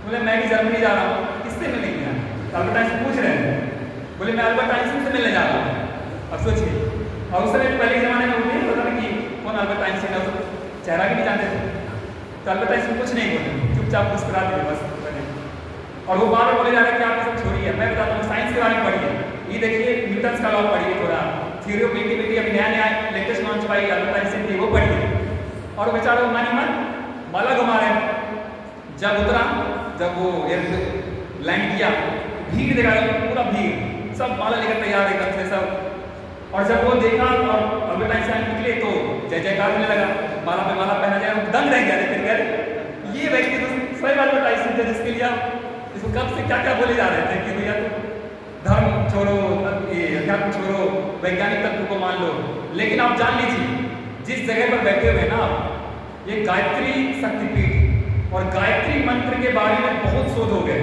बोले मैं भी जर्मनी जा रहा हूँ। किससे मिलने गया? अल्बर्ट आइंस्टाइन पूछ रहे हैं। बोले मैं अल्बर्ट आइंस्टाइन से मिलने जा रहा हूँ। अब सोचिए, और उस समय पहले ज़माने में उन्हें पता था कि कौन अल्बर्ट आइंस्टाइन है, चेहरा भी नहीं जानते थे। तो अल्बर्ट आइंस्टाइन कुछ नहीं बोले, चुपचाप मुस्कुरा दिए बस। और वो बार बार बोले जा रहे हैं कि आप ये सब छोड़िए, मैं बताता हूँ साइंस के बारे में पढ़िए, ये देखिए न्यूटन का लॉ पढ़िए, थोड़ा थ्योरी ऑफ रिलेटिविटी अभी नया लेटेस्ट लॉन्च पाई अल्बर्ट आइंस्टाइन की, वो पढ़िए। और वो बेचारा वो मानी मन माला घुमा रहे हैं। जब उतरा, जब वो लैंड किया, भीड़ देखा, पूरा भीड़, सब माला लेकर तैयार एकदम से सब। और जब वो देखा और अल्बर्ट आइंस्टाइन निकले तो जय जयकार होने लगा, माला पे माला पहना जाए, दंग रह गया। लेकिन यार ये व्यक्ति तो स्वयं अल्बर्ट आइंस्टाइन थे, जिसके लिए इसको कब से क्या क्या बोले जा रहे थे कि भैया धर्म छोड़ो, ये अध्यात्म छोड़ो, वैज्ञानिक तत्व को मान लो। लेकिन आप जान लीजिए जिस जगह पर बैठे हुए हैं ना, ये गायत्री शक्तिपीठ और गायत्री मंत्र के बारे में बहुत शोध हो गए।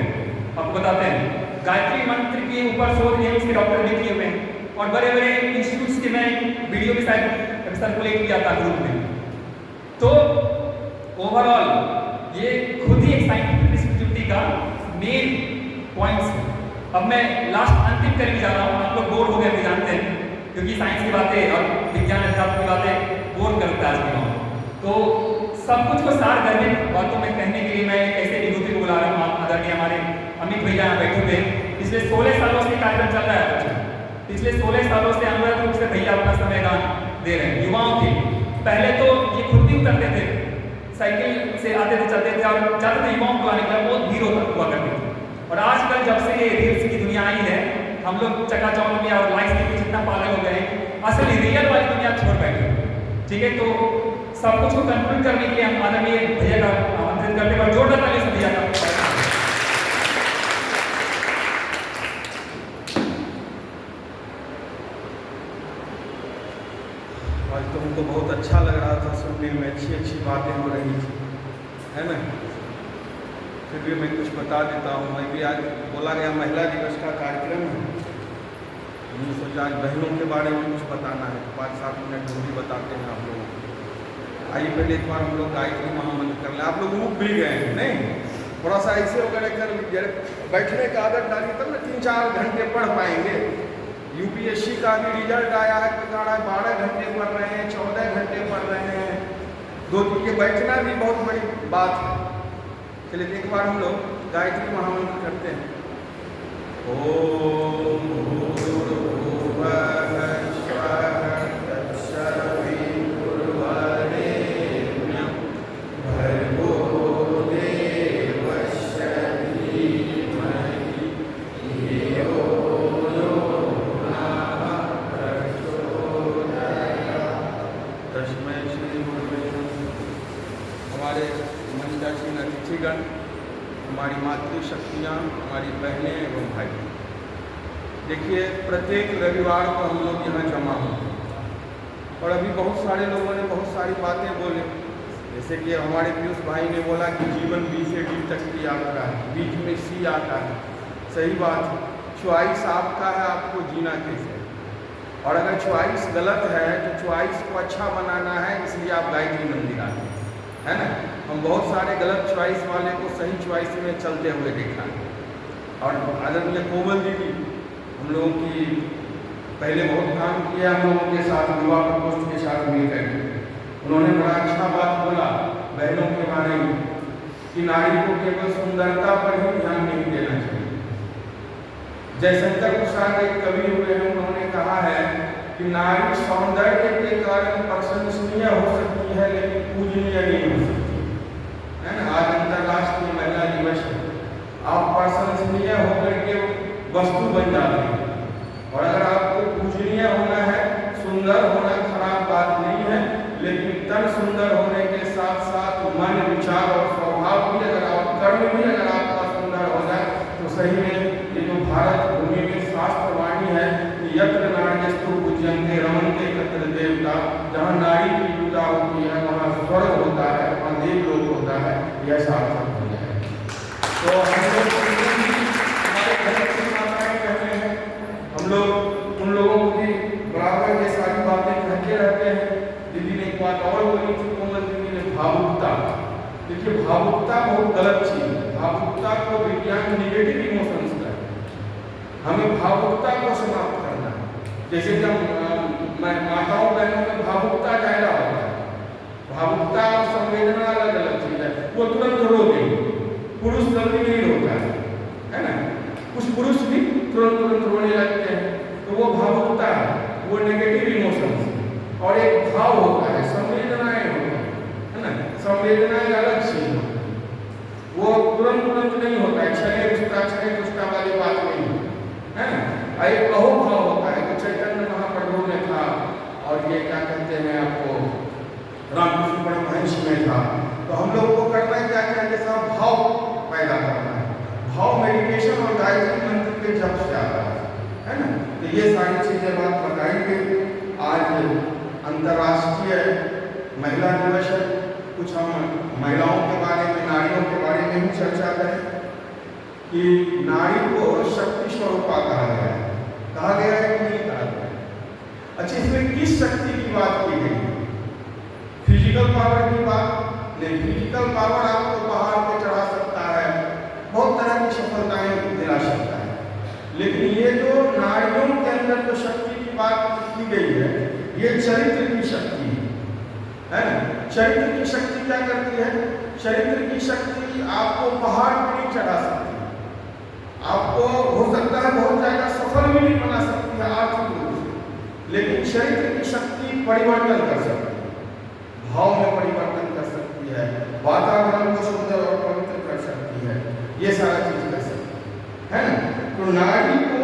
आपको बताते हैं गायत्री मंत्र के ऊपर शोध एम्स के डॉक्टर भी किए हुए हैं, और बड़े बड़े इंस्टीट्यूट्स के मैं वीडियो भी शायद सर्कुलेट किया था ग्रुप में। तो ओवरऑल ये खुद ही एक साइंटिफिक रिस्पॉन्सिबिलिटी का मेन पॉइंट्स है। अब मैं लास्ट अंतिम करने जा रहा हूँ, आप लोग बोर हो गए भी जानते हैं, क्योंकि साइंस की बातें और विज्ञान अध्यात्म की बातें बोर करता है आज के गाँव। तो सब कुछ को सार करने बातों में कहने के लिए मैं ऐसे विभूति को बुला रहा हूँ। आप आदरणीय हमारे अमित भैया यहाँ बैठे हुए, पिछले 16 सालों से कार्यक्रम चल रहा है। पिछले 16 सालों से अनवरत रूप से भैया अपना समय दान दे रहे हैं युवाओं के। पहले तो ये खुद भी उतरते थे, साइकिल से आते थे, चलते थे, और जाते थे युवाओं को आने के लिए, बहुत भीड़ हुआ करती थी। और आजकल जब से ये रील्स की दुनिया आई है, हम लोग चकाचौंध में और लाइफ के पीछे इतना पागल हो गए हैं, असली रियल वाली दुनिया छोड़ बैठे। ठीक है, तो सब कुछ को कंक्लूड करने के लिए हम आदरणीय भैया का आमंत्रित करते हैं, जोरदार ताली से भैया का। आज तो हमको बहुत अच्छा लग रहा था सुनने में, अच्छी अच्छी बातें हो रही थी, है ना। फिर भी मैं कुछ बता देता हूँ। मैं भी आज बोला गया महिला दिवस का कार्यक्रम है, सोचा आज बहनों के बारे में कुछ बताना है, तो 5-7 मिनट हम भी बताते हैं आप लोगों को। आइए पहले एक बार हम लोग गायत्री महामंत्र कर लें। आप लोग ऊब भी गए हैं नहीं, थोड़ा सा ऐसे वगैरह कर लीजिए, बैठने का आदत डालिए तब ना 3-4 घंटे पढ़ पाएंगे। यूपीएससी का भी रिजल्ट आया है, कोई कह रहा है 12 घंटे पढ़ रहे हैं, 14 घंटे पढ़ रहे हैं, 2 ये बैठना भी बहुत बड़ी बात है। चलिए एक बार हम लोग गायत्री महामंत्र करते हैं। ओम भूर्भुवः स्वः तत्सवितुर्वरेण्यं भर्गो देवस्य धीमहि धियो यो नः प्रचोदयात्। तस्मै श्री गुरुवे नमः। हमारे मंचासीन अतिथिगण, हमारी मातृशक्तियाँ, हमारी बहनें एवं भाई, देखिए प्रत्येक रविवार को हम लोग यहाँ जमा होते हैं और अभी बहुत सारे लोगों ने बहुत सारी बातें बोले। जैसे कि हमारे पीयूष भाई ने बोला कि जीवन बी से डी तक की यात्रा है, बीच में सी आता है। सही बात है, चॉइस आपका है, आपको जीना कैसे। और अगर चॉइस गलत है तो चॉइस को अच्छा बनाना है, इसलिए आप गायत्री मंदिर आते हैं, है ना। हम बहुत सारे गलत चॉइस वाले को सही चॉइस में चलते हुए देखा है। और आदरणीय कोमल दीदी हम लोगों की पहले बहुत काम किया हम लोगों के साथ, युवा प्रकोष्ठ के साथ मिलकर। उन्होंने बड़ा अच्छा बात बोला बहनों के बारे में कि नारी को केवल सुंदरता पर ही ध्यान नहीं देना चाहिए। जयशंकर प्रसाद एक कवि हुए हैं, उन्होंने कहा है कि नारी सौंदर्य के कारण प्रशंसनीय हो सकती है लेकिन पूजनीय नहीं हो सकती, है ना। आज अंतर्राष्ट्रीय महिला दिवस है, आप प्रशंसनीय होकर के वस्तु बन जाते हैं। और अगर आपको पूजनीय होना है, सुंदर होना खराब बात नहीं है, लेकिन तन सुंदर होने के साथ साथ मन, विचार और स्वभाव भी, अगर आप कर्म भी अगर आपका सुंदर हो जाए तो सही में ये जो भारत भूमि में शास्त्रवाणी है कि यत्र नार्यस्तु पूज्यन्ते रमन्ते तत्र देवता, जहाँ नारी की पूजा होती है वहाँ स्वर्ग होता है, वहाँ देवलोक होता है, यह सार्थक हो जाए। तो हम लोग हमारे घर की माताएं कहते हैं, हम लोग उन लोगों को भी बराबर ये सारी बातें कहते रहते हैं। दीदी ने एक बात और बोली थी, कोमल दीदी ने, भावुकता। देखिए भावुकता बहुत गलत चीज है। भावुकता को विज्ञान निगेटिव इमोशंस का है, हमें भावुकता को समाप्त करना है। जैसे जब माताओं बहनों में भावुकता ज्यादा होता है, भावुकता और संवेदना अलग अलग चीज है। वो तुरंत रो देंगे, पुरुष जल्दी नहीं रोता है ना। कुछ पुरुष भी तुरंत रोने लगते हैं, तो वो भावुकता है, वो नेगेटिव इमोशंस। और एक भाव होता है, संवेदनाएं होती है ना। संवेदनाएं अलग चीज होती है, वो तुरंत नहीं होता है, क्षणे रुष्टा वाली बात नहीं है ना। एक अहोभाव होता है, तो चैतन्य महाप्रभु में था, और ये क्या कहते हैं आपको, रामकृष्ण परमहंस में था। तो हम लोग को करना क्या चाहिए, सब भाव पैदा करना है। भाव मेडिटेशन और गायत्री मंत्र के जप से आता है ना। तो ये सारी चीजें बात बताई गई। आज अंतर्राष्ट्रीय महिला दिवस है, कुछ हम महिलाओं के बारे में, नारियों के बारे में भी चर्चा करें कि नारी को शक्ति स्वरूपा कहा गया है। कहा गया है कि नहीं कहा गया? अच्छा, इसमें किस शक्ति की बात की गई? फिजिकल पावर की बात नहीं। फिजिकल पावर आपको पहाड़ पे चढ़ा सकता है, बहुत तरह की सफलताएं दिला सकता है, लेकिन ये जो नारियों के अंदर जो शक्ति की बात की गई है, ये चरित्र की शक्ति है ना। चरित्र की शक्ति क्या करती है? चरित्र की शक्ति आपको पहाड़ पर नहीं चढ़ा सकती, आपको हो सकता है बहुत ज्यादा सफल भी नहीं बना सकती है आर्थिक रूप से, लेकिन चरित्र की शक्ति परिवर्तन कर सकती है, भाव में परिवर्तन कर सकती है, वातावरण को सुंदर और पवित्र कर सकती है, ये सारा चीज कर सकती है ना। तो नारी को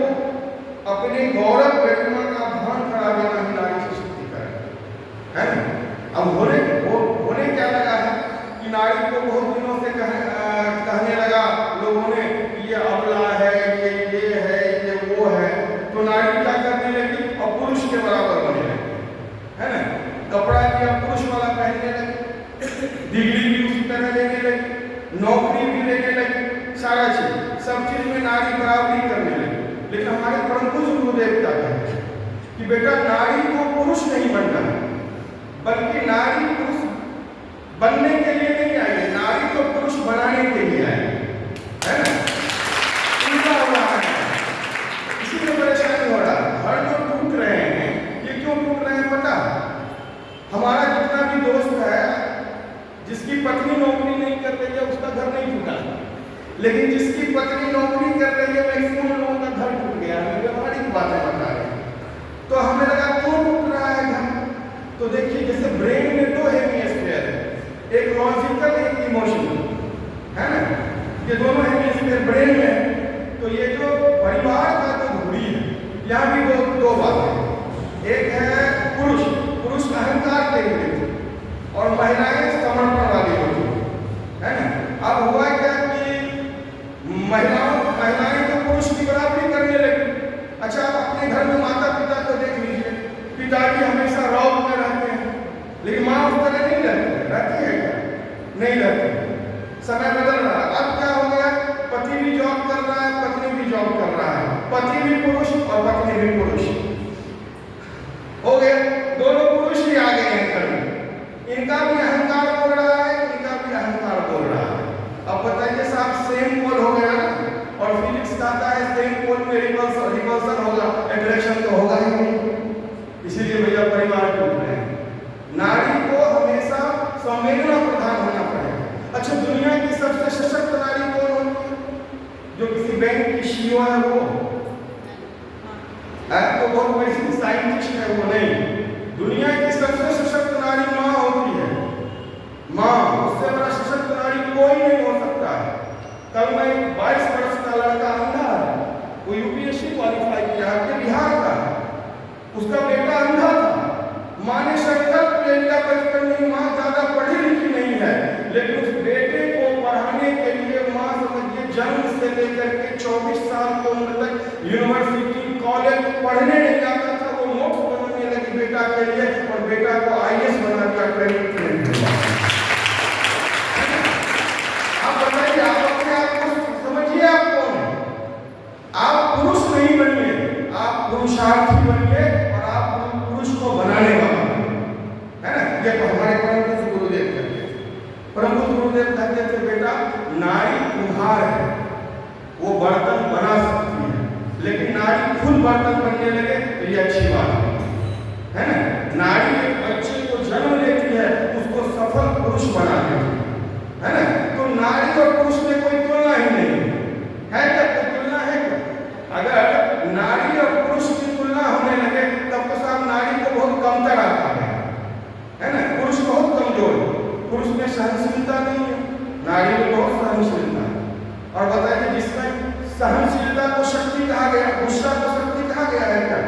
अपने गौरव गरिमा का भान करा देना ही नारी सशक्तिकरण है ना। अब होने क्या लगा है कि नारी को बहुत दिनों से कहने लगा लोगों ने कि ये अबला है, ये है, ये वो है। तो नारी क्या करने लगी, और पुरुष के बराबर बनने लगी, है ना। कपड़ा भी अब पुरुष वाला पहनने लगी, डिग्री भी उसी तरह लेने लगी, नौकरी भी लेने लगी, सारा चीज सब चीज में नारी बराबरी करने लगी। लेकिन हमारे परम पूज्य गुरुदेव क्या कहते हैं कि बेटा नारी को पुरुष नहीं बनना है, बल्कि नारी पुरुष बनने के लिए नहीं आई है, नारी को पुरुष बनाने के लिए आई है ना। उल्टा हो रहा है, इसी में परेशानी हो रहा है। घर जो टूट रहे हैं, ये क्यों टूट रहे हैं पता? हमारा जितना भी दोस्त है जिसकी पत्नी नौकरी नहीं कर रही है उसका घर नहीं टूटा, लेकिन जिसकी पत्नी नौकरी कर रही है मैक्सिमम लोगों का घर टूट गया। हमें व्यवहारिक बातें बता रहे हैं, तो हमें लगा क्यों टूट रहा है घर। तो देखिए जैसे ब्रेन में दो हेमिस्फीयर है, एक लॉजिकल एक इमोशनल, है ना। ये दोनों हेमिस्फीयर ब्रेन में, तो ये जो परिवार का जो धुरी है, यहाँ भी दो बातें। एक है पुरुष अहंकार केंद्रित और महिलाएं समर्पण वाली होती है ना। अब हुआ क्या कि महिलाएं तो पुरुष की बराबरी करने लगी। अच्छा, आप अपने घर में माता पिता को देख लीजिए, पिताजी हमेशा रौब में रहते हैं, लेकिन माँ उस तरह नहीं रहती है क्या? नहीं रहती। समय बदल रहा है, अब क्या हो गया, पति भी जॉब कर रहा है, पत्नी भी जॉब कर रहा है, पति भी पुरुष और पत्नी भी पुरुष हो गए, दोनों पुरुष ही आ गए हैं घर में। इनका भी अहंकार बोल रहा है, इनका भी अहंकार बोल रहा है। अब बताइए साहब, सेम पोल हो गया ना, और फिजिक्स कहता है सेम पोल में रिपल्सन होगा, अट्रैक्शन तो होगा ही नहीं। इसीलिए भैया परिवार टूट रहे हैं। नारी को हमेशा संवेदना प्रधान होना पड़ेगा। अच्छा, दुनिया की सबसे सशक्त नारी कौन होती है? जो किसी बैंक की सीईओ है वो तो बहुत बड़ी साइंटिस्ट है वो नहीं। दुनिया की सबसे सशक्त नारी माँ होती है, माँ। उससे बड़ा सशक्त नारी कोई नहीं हो सकता है। कल मैं 22 वर्ष का लड़का अंधा है, वो यूपीएससी क्वालिफाई किया है, बिहार का है, उसका बेटा अंधा था। माँ ने संकल्प ले लिया बचपन में, माँ ज्यादा पढ़ी लिखी नहीं है, लेकिन उस बेटे को पढ़ाने के लिए माँ समझिए जन्म से लेकर के 24 साल की उम्र तक यूनिवर्सिटी कॉलेज पढ़ने नहीं जाता था, वो नोट्स बनाने लगी बेटा के लिए, और बेटा को आईएएस बना दिया ट्रेनिंग के। आप बताइए, आप अपने आप को समझिए, आप कौन है? आप पुरुष नहीं बनिए, आप पुरुषार्थी बनिए, और आप पुरुष को बनाने वाला है ना। ये हमारे परम गुरुदेव कहते हैं, परम गुरुदेव कहते थे बेटा नारी कुम्हार है, वो बर्तन बना सकती है, लेकिन नारी खुद बर्तन बनने लगे तो ये अच्छी बात है ना। नारी एक बच्चे को जन्म लेती है, उसको सफल पुरुष बना देती है ना। तो नारी और पुरुष में कोई तुलना ही नहीं है क्या? कोई तुलना है क्या? अगर नारी और पुरुष की तुलना होने लगे तब तो साहब नारी को बहुत कमतर आता है ना। पुरुष बहुत कमजोर है, पुरुष में सहनशीलता नहीं है, नारी में बहुत सहनशीलता है। और बताइए, जिसमें सहनशीलता को शक्ति कहा गया, गुस्सा को शक्ति कहा गया है क्या?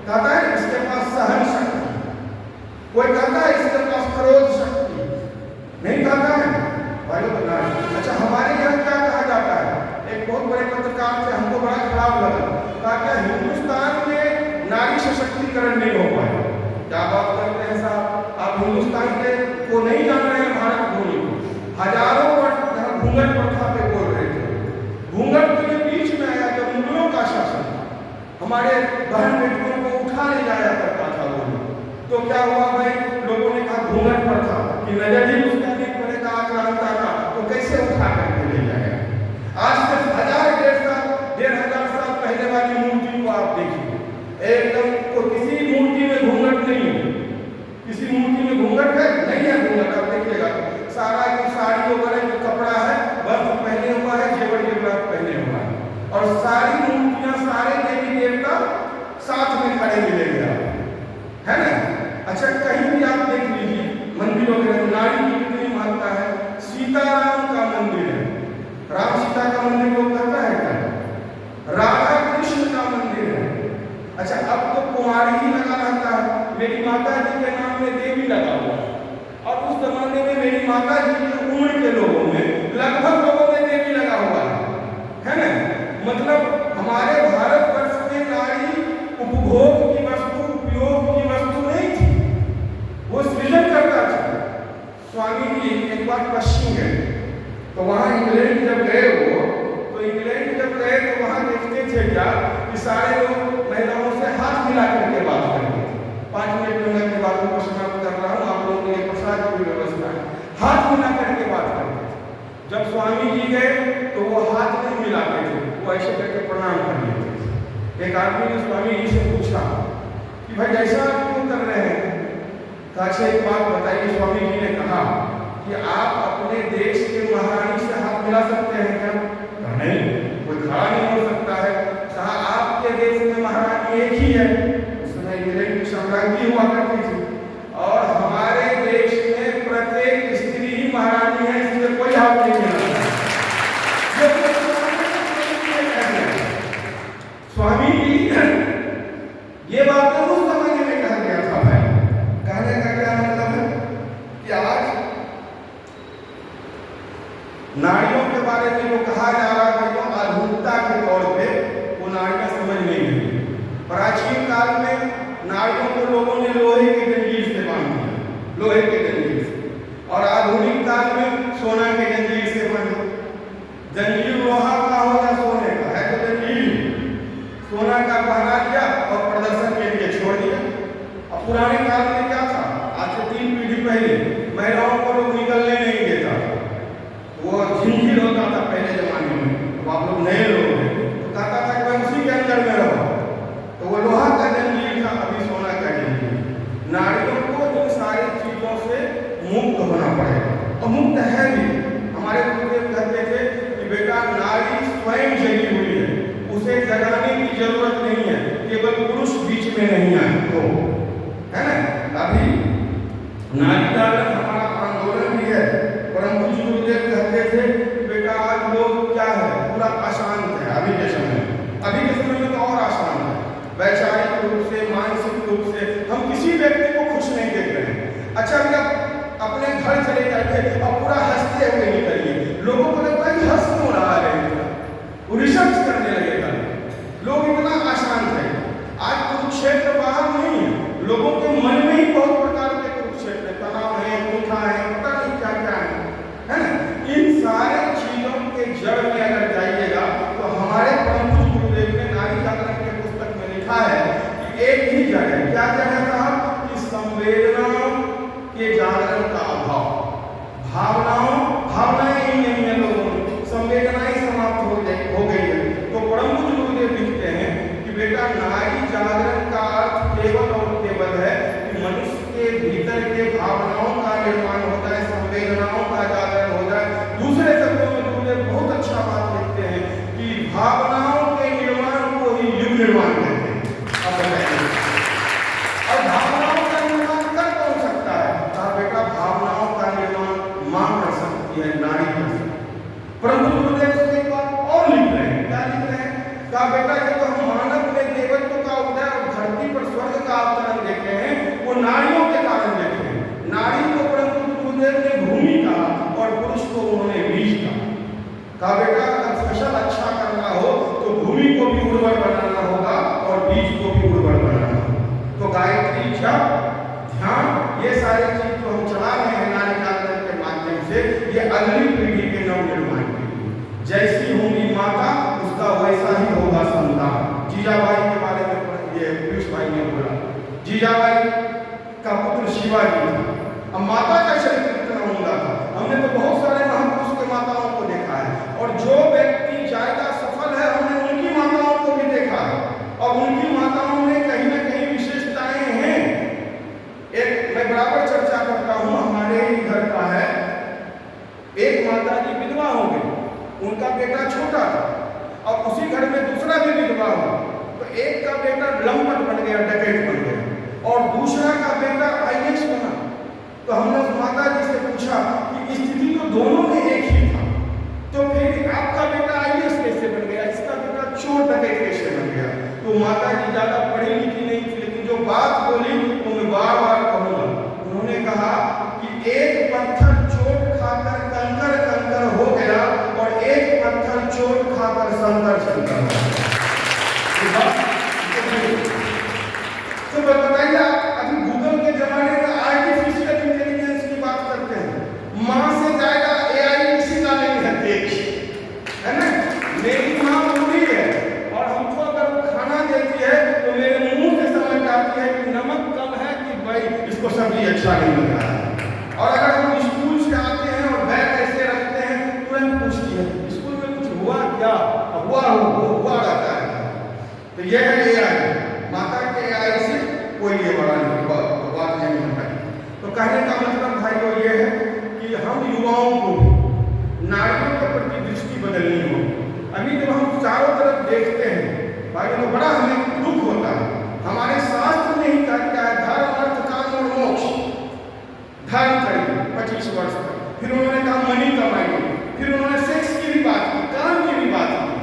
कहता है इसके पास सहन शक्ति, कोई कहता है इसके पास क्रोध शक्ति, नहीं कहता है भाई बता। अच्छा, हमारे यहाँ क्या कहा जाता है? एक बहुत बड़े पत्रकार थे, हमको बड़ा खराब लगा, कहा क्या हिंदुस्तान में नारी सशक्तिकरण नहीं हो पाया। क्या बात करते हैं साहब, आप हिंदुस्तान के को नहीं जान रहे हैं, भारत भूमि को हजारों वर्ष घूंघट प्रथा पे बोल रहे थे। घूंघट के लिए बीच में आया जब मुगलों का शासन, हमारे बहन बेटियों को उठा ले जाया करता था वो, तो क्या हुआ भाई, लोगों ने कहा घूंघट प्रथा कि नजर ही उसका नहीं पड़ेगा, आक्रांता का, तो कैसे उठा करके ले जाएगा। आज से 1,500 साल पहले वाली मूर्ति को आप देखिए, एकदम तो किसी मूर्ति में घूंघट नहीं है, किसी मूर्ति में घूंघट है नहीं है घूंघट। आप देखिएगा सारा जो साड़ी वगैरह जो कपड़ा है वस्त्र पहने हुआ है, जेवर जेवरात पहने हुआ है, और सारी मूर्तियां सारे देवी देवता साथ में खड़े मिलेंगे, है ना। अच्छा, कहीं भी आप देख लीजिए मंदिरों में नारी की कितनी महत्ता है। सीताराम का मंदिर है, राम सीता का मंदिर लोग कहता है क्या? राधा कृष्ण का मंदिर है। अच्छा, अब तो कुमारी ही लगा रहता है, मेरी माता जी के नाम में देवी लगा हुआ है। और उस जमाने में मेरी माता जी की उम्र के लोगों में लगभग लोगों में देवी लगा हुआ है ना। मतलब हमारे भारतवर्ष में नारी उपभोग की वस्तु, उपयोग की वस्तु नहीं थी, वो सृजन करता था। स्वामी जी एक बार पश्चिम गए, तो वहाँ इंग्लैंड जब गए वो, तो इंग्लैंड जब गए तो वहाँ देखते थे क्या कि सारे लोग महिलाओं से हाथ मिला करके बात 5 मिनट में मैं अपनी बातों को समाप्त कर रहा हूँ। आप लोगों के लिए प्रसाद की भी व्यवस्था है। हाथ मिला करके बात करते थे। जब स्वामी जी गए तो वो हाथ नहीं मिलाते थे, वो ऐसे करके प्रणाम कर लेते थे। एक आदमी ने स्वामी जी से पूछा कि भाई ऐसा आप क्यों कर रहे हैं? अच्छा एक बात बताइए। स्वामी जी ने कहा कि आप अपने देश के महारानी से हाथ मिला सकते हैं क्या? नहीं, कोई खड़ा नहीं हो सकता है। कहा आपके देश में महारानी एक ही है, उसमें इंग्लैंड की साम्राज्य हुआ करती थी, और हमारे देश में प्रत्येक स्त्री ही महारानी है, इसलिए कोई हाथ नहीं मिला। स्वामी जी ये बात तो उस जमाने में कहा गया था भाई। कहने का क्या मतलब है कि आज नारियों के बारे में जो कहा जा रहा है जो आधुनिकता के तौर पे वो नारियां समझ नहीं गई। प्राचीन काल में नारियों को लोगों ने लोहे के जंजीर से बांध दिया, लोहे के जंजीर से, और आधुनिक काल में सोना के जंजीर से बांधो। जंजीर लोहा का हो या सोने का है तो जंजीर सोना का पहना दिया और प्रदर्शन के लिए छोड़ दिया। अब पुराने काल में क्या था? आज से 3 पीढ़ी पहले महिलाओं को लोग निकलने नहीं देता, वो झिंझिर होता था पहले जमाने में। अब आप लोग नए लोग हैं तो कहता था कि मैं उसी के अंदर में रहो, तो वो लोहा का जंजीर था, अभी सोना का जंजीर। नारियों को इन सारी चीजों से मुक्त होना पड़ेगा, और मुक्त है भी। हमारे गुरुदेव कहते थे कि बेटा नारी स्वयं जगी हुई है, उसे जगाने की जरूरत नहीं है, केवल पुरुष बीच में नहीं आए तो, है ना। अभी नारी जागरण हमारा आंदोलन भी है। परम पूज्य गुरुदेव कहते थे कि बेटा आज लोग क्या है, पूरा अशांत है अभी के समय में तो और अशांत है। वैचारिक रूप से, मानसिक रूप से हम किसी व्यक्ति को खुश नहीं देख रहे हैं। अच्छा भैया अपने घर चले जाइए और पूरा हंसते हुए निकलिए, लोगों को लगता है कि हंस क्यों रहा है, वो रिसर्च करने लगेगा। लोग इतना अशांत है। आज कुरुक्षेत्र बाहर नहीं है, लोगों के मन में ही बहुत प्रकार के कुरुक्षेत्र, तनाव है, कुंठा है, पता नहीं क्या क्या है ना। इन सारे चीजों के जड़ में अगर जाइएगा तो हमारे परम पूज्य गुरुदेव ने नारी जागरण के पुस्तक में लिखा है कि एक ही जड़ है। क्या जड़ है साहब? कि संवेदनाओं के जागरण का अभाव। भावनाएं ही नहीं है लोगों में, संवेदनाएं समाप्त हो गई है। तो परम पूज्य गुरुदेव लिखते हैं कि बेटा नारी जागरण का अर्थ केवल और केवल है कि मनुष्य के भीतर के भावनाओं का निर्माण हो जाए, संवेदनाओं का जागरण हो जाए। दूसरे शब्दों में गुरुदेव बहुत अच्छा बात लिखते हैं कि भावनाओं के निर्माण को ही युग निर्माण कहते हैं। अब बताइए, और भावनाओं का निर्माण कर कौन सकता है? कहा बेटा भावनाओं का निर्माण मां कर सकती है, नारी कर सकती है। परंतु गुरुदेव उसके एक बात और लिख रहे हैं। क्या लिख रहे हैं? कहा बेटा ये तो हम मानव में देवत्व का उदय और धरती पर स्वर्ग का अवतरण देखे हैं, वो नारियों के कारण देखे हैं। नारी को परंतु गुरुदेव ने भूमि कहा और पुरुष को उन्होंने बीज कहा बेटा अगर फसल अच्छा करना हो तो भूमि को भी उर्वर बनाना होगा और बीज को भी उर्वर बनाना होगा। तो गायत्री जप, ध्यान, ये सारी चीज जो हम चला रहे हैं नारी जागरण के माध्यम से, ये अगली पीढ़ी के नव निर्माण के लिए। जैसी होंगी माता उसका वैसा ही होगा संतान। जीजाबाई के बारे में ये पीयूष भाई ने बोला, जीजाबाई का पुत्र शिवाजी था। अब माता का चरित्र कितना उमदा था। हमने तो बहुत सारे महापुरुष के माताओं को देखा है, और जो व्यक्ति ज्यादा सफल है हमने उनकी माताओं को भी देखा है, और उनकी माताओं में कहीं ना कहीं विशेषताएं हैं। एक मैं बराबर चर्चा करता हूँ, हमारे ही घर का है, एक माता जी विधवा हो गई, उनका बेटा छोटा था, और उसी घर में दूसरा भी विधवा हुआ। तो एक का बेटा लंपट बन गया, डकैत बन गया, और दूसरा का बेटा IAS बना। तो हमने उस माता जी से पूछा कि स्थिति तो दोनों में एक ही था, तो फिर आपका बेटा IAS कैसे बन गया, इसका बेटा चोर डकैत कैसे बन गया? तो माता जी ज्यादा पढ़ी लिखी नहीं थी, लेकिन जो बात बोली वो मैं बार बार कहूँगा। उन्होंने कहा कि एक पत्थर चोट खाकर कंकर कंकर हो गया, और एक पत्थर चोट खाकर संकर संकर हो गया। तो बताइए, अभी गूगल के जमाने में आर्टिफिशियल इंटेलिजेंस की बात करते हैं, माँ से ज्यादा AI किसी का नहीं है, देख, है ना। मेरी माँ बूढ़ी है और हमको अगर वो खाना देती है तो मेरे मुंह से समझ आती है कि नमक कम है इसको सब्जी अच्छा नहीं लग रहा है। और अगर हम स्कूल से आते हैं और बैग ऐसे रखते हैं, तुरंत पूछती है स्कूल में कुछ हुआ क्या? हुआ रहता है। तो यह है AI। माता के AI से कोई ये बड़ा नहीं बात नहीं होता है। तो कहने का मतलब भाइयों ये है कि हम युवाओं को नारियों के प्रति दृष्टि बदलनी हो। अभी जब हम चारों तरफ देखते हैं भाइयों तो बड़ा हमें दुख होता है। हमारे शास्त्र में ही कहा गया है धर्म अर्थ काम और मोक्ष। धर्म करिए 25 वर्ष तक, फिर उन्होंने कहा मनी कमाइए, फिर उन्होंने सेक्स की भी बात की, काम की भी बात की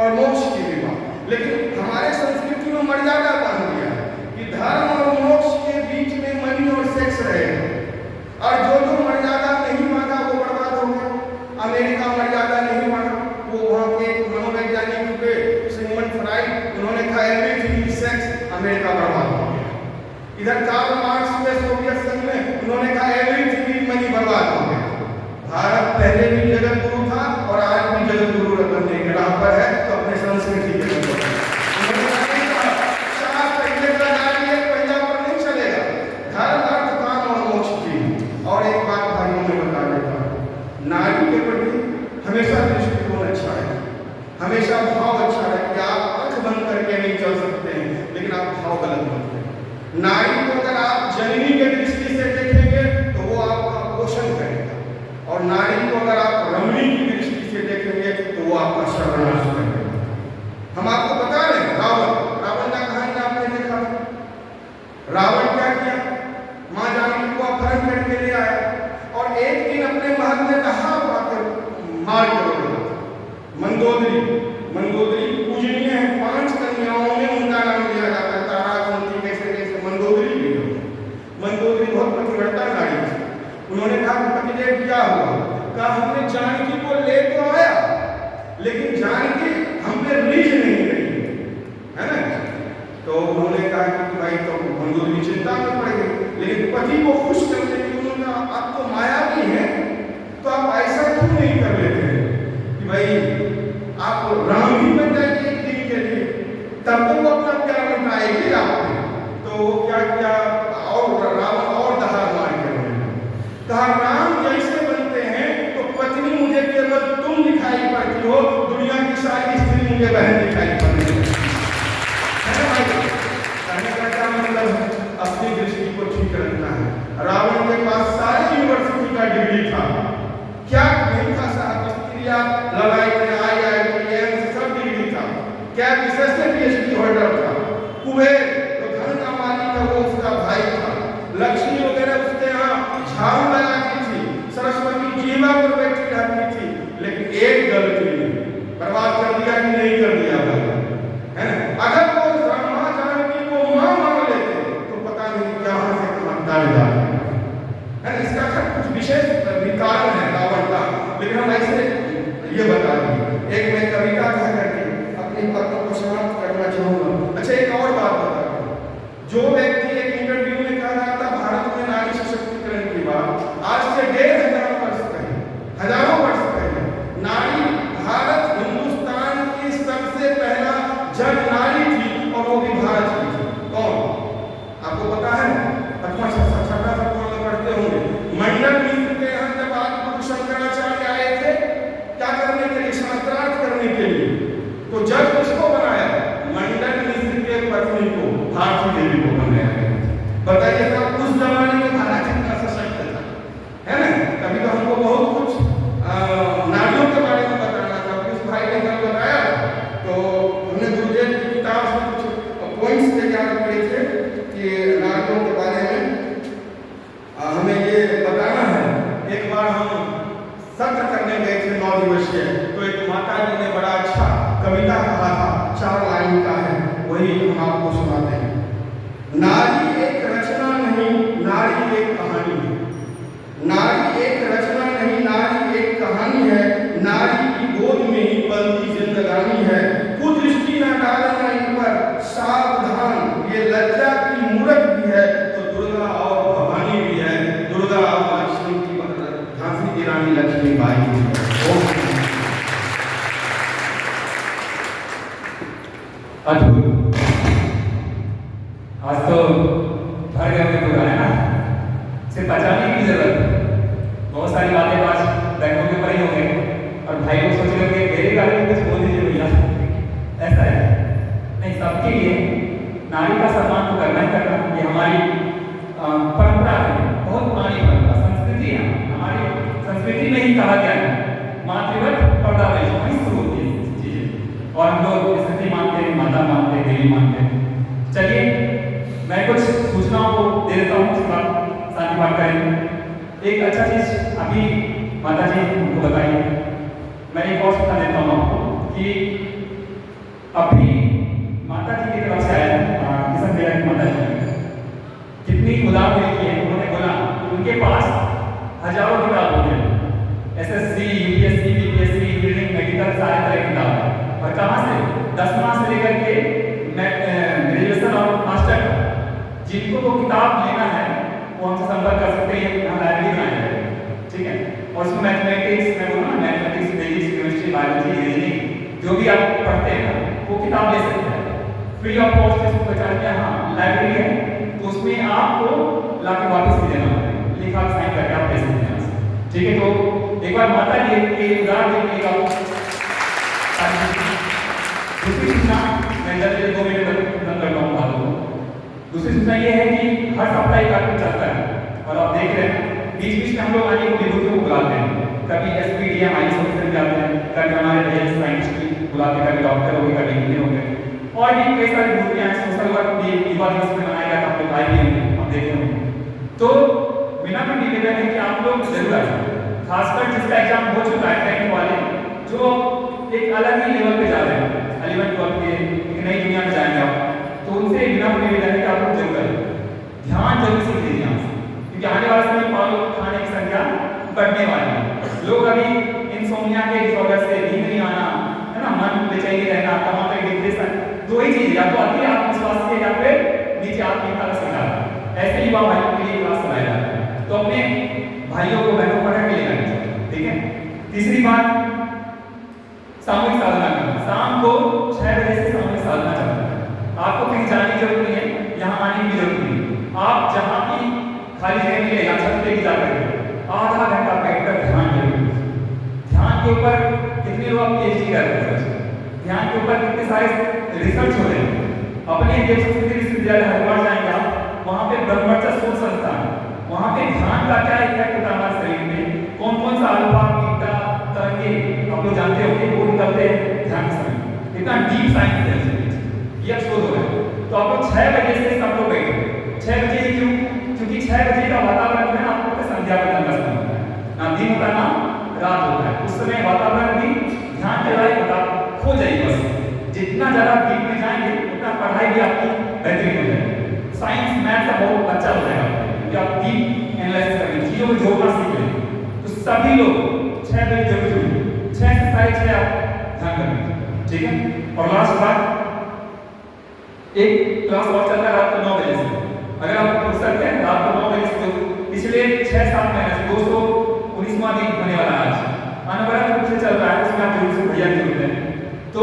और मोक्ष की भी बात। लेकिन हमारे संस्कृति में मर्यादा बांध दिया है कि धर्म और मोक्ष के बीच में मनी और सेक्स रहेगा। और जो मर्यादा नहीं मांगा वो बर्बाद हो गया। अमेरिका मर्यादा नहीं मांगा, वो वहाँ के मनोवैज्ञानिक थे सिगमंड फ्राइड, उन्होंने कहा एवरीथिंग इज सेक्स, अमेरिका बर्बाद हो गया। इधर कार्ल मार्क्स में सोवियत संघ में उन्होंने कहा एवरीथिंग इज मनी, बर्बाद हो गया। भारत पहले भी जगत गुरु था और आज भी जगत गुरु बनने के राह पर है, तो अपने संस्कृति के और एक बात भाइयों में बता देता हूँ, नारी के प्रति हमेशा दृष्टिकोण अच्छा है, हमेशा भाव अच्छा है कि आप आंख बंद करके नहीं चल सकते हैं, लेकिन आप भाव गलत बनते हैं। नारी को अगर आप जननी के दृष्टि से देखेंगे तो वो आपका पोषण करेगा, और नारी को अगर आप रमणी की दृष्टि से देखेंगे तो वो आपका सर्वनाश करेगा। हम आपको बता रहे हैं रावण का कहानी आपने देखा। रावण क्या किया? मां जानकी को अपहरण करके ले आया और एक दिन अपने महल में दहा पाकर मार कर रखा। मंदोदरी पूजनीय है, 5 कन्याओं में उनका नाम लिया जाता है, तारा कुंती कैसे मंदोदरी भी है। मंदोदरी बहुत पतिव्रता नारी थी। उन्होंने कहा कि पतिदेव क्या हुआ? कहा हमने जानकी को ले तो आया, लेकिन जानकी हम पे रिलीज नहीं रही है ना। तो उन्होंने कहा कि भाई तो मंदोदरी चिंता में पड़ गई, लेकिन पति को खुश करने के उन्होंने कहा आप तो माया भी हैं, तो आप ऐसा क्यों नहीं कर लेते हैं कि भाई आप राम ही बन जाइए एक दिन के लिए, तब तो वो अपना प्यार लुटाएगी आप पे। तो वो क्या किया, और रावण और दहाड़ मार के कहा राम जैसे बनते हैं तो पत्नी मुझे केवल तुम दिखाई पड़ती हो, दुनिया की सारी स्त्री मुझे बहन दिखाई पड़ती है ना भाई। कहने का क्या मतलब है? अपनी दृष्टि को ठीक रखना है। रावण के पास सारी यूनिवर्सिटी का डिग्री था, क्या नहीं था साहब? स्त्रियां लड़ाई में IIT सब डिग्री था, क्या विशेष से PhD होल्डर था। कुबेर तो धन का मालिक है, वो उसका भाई था। लक्ष्मी वगैरह उसके यहाँ झाड़ू लगाती थी, सरस्वती जीवा पर बैठी रहती थी, लेकिन एक गलती ने बर्बाद कर दिया कि नहीं कर दिया भाई, है ना। अगर वो ब्रह्मा जानकी को मां मान लेते तो पता नहीं कहां से कहां डाल जाते हैं। इसका कुछ विशेष कारण है रावण का, लेकिन हम ऐसे ये बता दें। एक मैं कविता कह करके अपनी बातों को समाप्त करना चाहूंगा। अच्छा एक और बात बता दूं, जो व्यक्ति एक इंटरव्यू में कह रहा था भारत में नारी सशक्तिकरण की बात, आज से 1500 वर्ष पहले, हजारों वर्ष पहले नारी भारत हिंदुस्तान की सबसे पहला जन नारी थी, और वो भी भारत की थी। कौन आपको पता है? अथवा छठा सप्ताह में पढ़ते होंगे। मंडल मिश्र के यहाँ जब आदिगुरु शंकराचार्य आए थे, क्या करने के लिए? शास्त्रार्थ करने के लिए। तो जज किसको बनाया? मंडल मिश्र के पत्नी को, भारती देवी को बनाया गया। बताइए साहब उस जमाने में भारत कितना सशक्त था, है ना। कभी तो हमको बहुत कुछ नारियों के बारे में बताना था। उस भाई ने जब बताया तो हमने गुरुदेव की किताब से कुछ पॉइंट्स तैयार किए थे कि नारियों के बारे में हमें ये बताना है। एक बार हम सत्र करने गए थे 9 दिवसीय, तो एक माता जी ने बड़ा अच्छा कविता कहा था, 4 लाइन का है, वही हम आपको सुनाते हैं। नारी एक रचना नहीं, नारी एक कहानी है। नारी एक रचना नहीं, नारी एक कहानी है। नारी की गोद में ही पलती जिंदगानी है। कुदृष्टि न डालना इन पर, सावधान ये लज्जा की मूरत भी है, तो दुर्गा और भवानी भी है। दुर्गा और लक्ष्मी की झांसी की रानी लक्ष्मीबाई है। अद्भुत। आज तो भर गया पूरा, है ना। नारी का सम्मान तो करना ही करना, ये हमारी परंपरा है, बहुत पुरानी परंपरा, संस्कृति है। हमारी संस्कृति में ही कहा गया है मातृवत पर्दा देश, वहीं शुरू होती है चीजें। और हम लोग स्थिति मानते हैं, माता मानते हैं, देवी मानते हैं। चलिए मैं कुछ सूचनाओं को दे देता हूँ, उसके बाद शांति पाठ करेंगे। एक अच्छा चीज अभी माता जी हमको बताइए, मैं एक और सूचना देता हूँ आपको कि अभी माता जी की तरफ से आया किशन बेरा की माता जी कितनी उदार दिल की है। उन्होंने बोला कि उनके पास हजारों किताब होंगे, SSC, UPSC, BPSC, engineering, medical, सारे तरह की किताब है। और कहाँ से 10वां से लेकर के ग्रेजुएशन और मास्टर, जिनको वो किताब लेना है वो हमसे संपर्क कर सकते हैं, हम लाइब्रेरी बनाए हैं, ठीक है। और उसमें मैथमेटिक्स, मैं बोलूँ ना mathematics, physics, chemistry, biology, reasoning जो भी आप पढ़ते हैं वो किताब ले सकते हैं फ्री ऑफ कॉस्ट। इसको पहचान के हाँ लाइब्रेरी है, तो उसमें आपको लाके वापस भी देना पड़ेगा, लिखा साइन करके आप दे सकते हैं, ठीक है। तो एक बार माता जी के उदार देखिएगा। दूसरी सूचना मैं जल्दी 2 मिनट बंद करता हूँ बातों को। दूसरी सूचना ये है कि हर सप्ताह एक कार्यक्रम चलता है और आप देख रहे हैं बीच बीच में हम लोग आगे को विभूतियों को बुलाते हैं, कभी एसपीडीएम आईएएस ऑफिसर भी आते हैं, कभी हमारे भैया साइंटिस्ट भी बुलाते हैं, कभी डॉक्टर हो गए, कभी इंजीनियर हो गए, और भी कई सारी विभूतियां हैं। सोशल वर्क भी युवा दिवस में मनाया गया था, आप लोग आए भी होंगे, आप देखे होंगे। तो बिना कोई निवेदन है कि आप लोग जरूर आए, खासकर जिसका एग्जाम हो चुका है 10th वाले, जो एक अलग ही लेवल पे जा रहे हैं, 11th 12th के एक नई दुनिया में जाएंगे आप, तो उनसे बिना कोई निवेदन है कि आप लोग जरूर आए, ध्यान जरूर से दीजिए यहाँ से, क्योंकि आने वाले समय पागल खाने की संख्या बढ़ने वाली है। लोग अभी इंसोम्निया के डिसऑर्डर से नींद नहीं आना, है ना, मन बेचैनी रहना, टमाटर डिप्रेशन, दो ही चीज, या तो अति आत्मविश्वास के या फिर नीचे आत्मीयता का शिकार। ऐसे युवा भाइयों के लिए क्लास चलाया जाता है, तो अपने भाइयों को बहनों को पढ़ के लेना चाहिए, ठीक है। तीसरी बात, सामूहिक साधना करना। शाम को 6 बजे से सामूहिक साधना चलता है, आपको कहीं जाने की जरूरत नहीं है, यहाँ आने की जरूरत नहीं है, आप जहाँ भी खाली जगह मिले या छत पे जाकर आधा घंटा बैठकर ध्यान जरूर। ध्यान के ऊपर कितने लोग पीएचडी कर रहे हैं, ध्यान के ऊपर कितने सारे रिसर्च हो रहे हैं। अपने देव संस्कृति विश्वविद्यालय हरिद्वार जाएंगे आप, वहाँ पे ब्रह्मचर्य शोध संस्थान, वहाँ पे ध्यान का क्या इफेक्ट होता है हमारे शरीर में, कौन कौन सा अल्फा बीटा तरंगे आप लोग जानते होंगे वो निकलते हैं ध्यान के समय, इतना डीप साइंस है ये शोध हो रहा है। तो आप लोग 6 बजे से सब लोग बैठे, 6 बजे क्यों, क्योंकि 6 बजे का वातावरण है ना, आपको संध्या बदन का समय होता है, ना दिन होता है ना रात होता है, उस समय वातावरण भी ध्यान के लायक होता, खो जाएगी। बस जितना ज्यादा डीप में जाएंगे उतना पढ़ाई भी आपकी बेहतरीन हो जाएगी, साइंस मैथ का बहुत अच्छा हो जाएगा, क्योंकि आप डीप एनालिसिस करेंगे, चीजों को जोड़ना सीख लेंगे। तो सभी लोग 6 बजे जरूर जुड़ेंगे, 6 से 6:30 आप ध्यान करेंगे, ठीक है। और लास्ट बात, एक क्लास और चल रहा है रात को 9 बजे से, अगर आप पूछ सकते हैं रात को 9 बजे से, तो पिछले 6-7 महीने से 219वां दिन होने वाला आज अनवरत रूप से चल रहा है, उसमें आप जरूर से भैया जरूर हैं। तो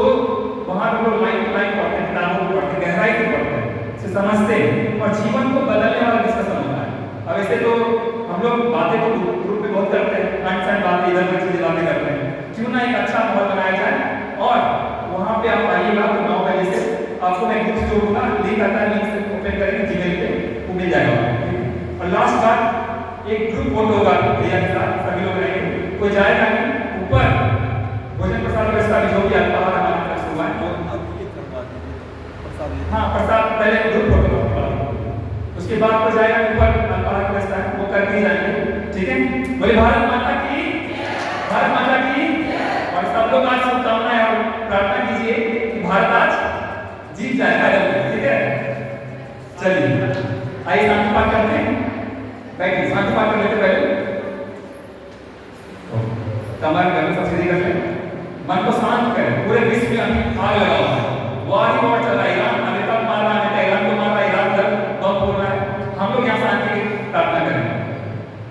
वहाँ पे लोग लाइन टू लाइन पढ़ते हैं, किताबों को पढ़ते हैं, गहराई से पढ़ते हैं, से समझते हैं और जीवन को बदलने वाला डिस्कशन होता है। अब ऐसे तो हम लोग बातें तो ग्रुप में बहुत करते हैं, अनसन बातें, इधर उधर चीजें बातें करते हैं, क्यों ना एक अच्छा माहौल बनाया जाए। और वहाँ पे आप आइएगा तो 9 बजे से आपको मैं ग्रुप से जोड़ूंगा, लिंक आता है, लिंक से ओपन करेंगे जीमेल पे, वो मिल जाएगा। और लास्ट बात, एक ग्रुप फोटो होगा भैया के साथ, सभी लोग रहेंगे, कोई जाएगा नहीं, ऊपर भोजन प्रसाद व्यवस्था भी जो भी अल्पाहार हमारे तरफ से हुआ है, हाँ प्रसाद पहले ग्रुप फोटो, उसके बाद तो जाएगा ऊपर अल्पाहार की व्यवस्था है, वो करके जाएंगे, ठीक है। बोले भारत माता की, भारत माता की। और सब लोग आज शुभकामनाएं और प्रार्थना कीजिए कि भारत आज जीत जाए, ठीक है। चलिए आइए शांति पाठ करते हैं, बैठिए, शांति पाठ कर लेते पहले, कमर गर्मी सब सीधी कर लें, मन को शांत करें। पूरे विश्व में अभी आग लगा हुआ है, वार ही वार चल रहा है, ईरान अमेरिका को मार रहा है, ईरान को मार रहा है, ईरान उधर बम फोड़ रहा है, हम लोग यहाँ शांति की प्रार्थना करें।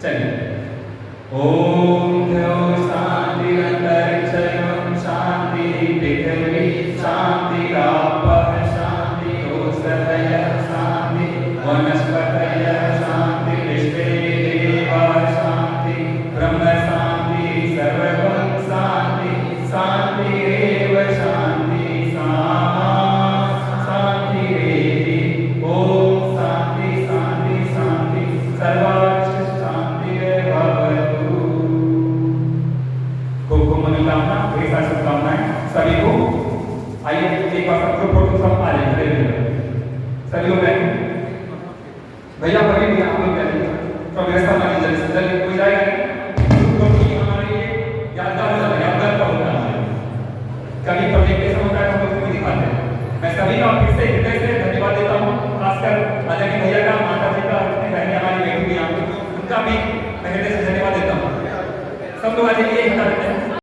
चलिए, ओम शांति अंतरिक्षं शांति पृथ्वी शांति आपः शांति औषधयः शांति वनस्पतयः शांति विश्वे देवाः शांति ब्रह्म शांति सर्वं शांति शांतिरेव शांति शांति। मनोकामना, ढेर सारी शुभकामनाएं सभी को। आइए एक बार सब ग्रुप फोटो सब आ जाएंगे सभी लोग बैठे। भैया पढ़ी भैया आप लोग बैठे तो व्यवस्था मानी जल्दी से जल्दी कोई जाएगा नहीं क्योंकि हमारे लिए यादगार हो जाता है, यादगार का होता है। कभी प्रोजेक्टेशन होता है तो हम उसको दिखाते हैं। मैं सभी का फिर से हृदय से धन्यवाद देता हूँ, खासकर अजय भैया का, माता जी का, अपने बहने हमारी बेटी भी यहाँ उनका भी मैं हृदय से धन्यवाद देता हूँ। सब लोग आज ये बता देते हैं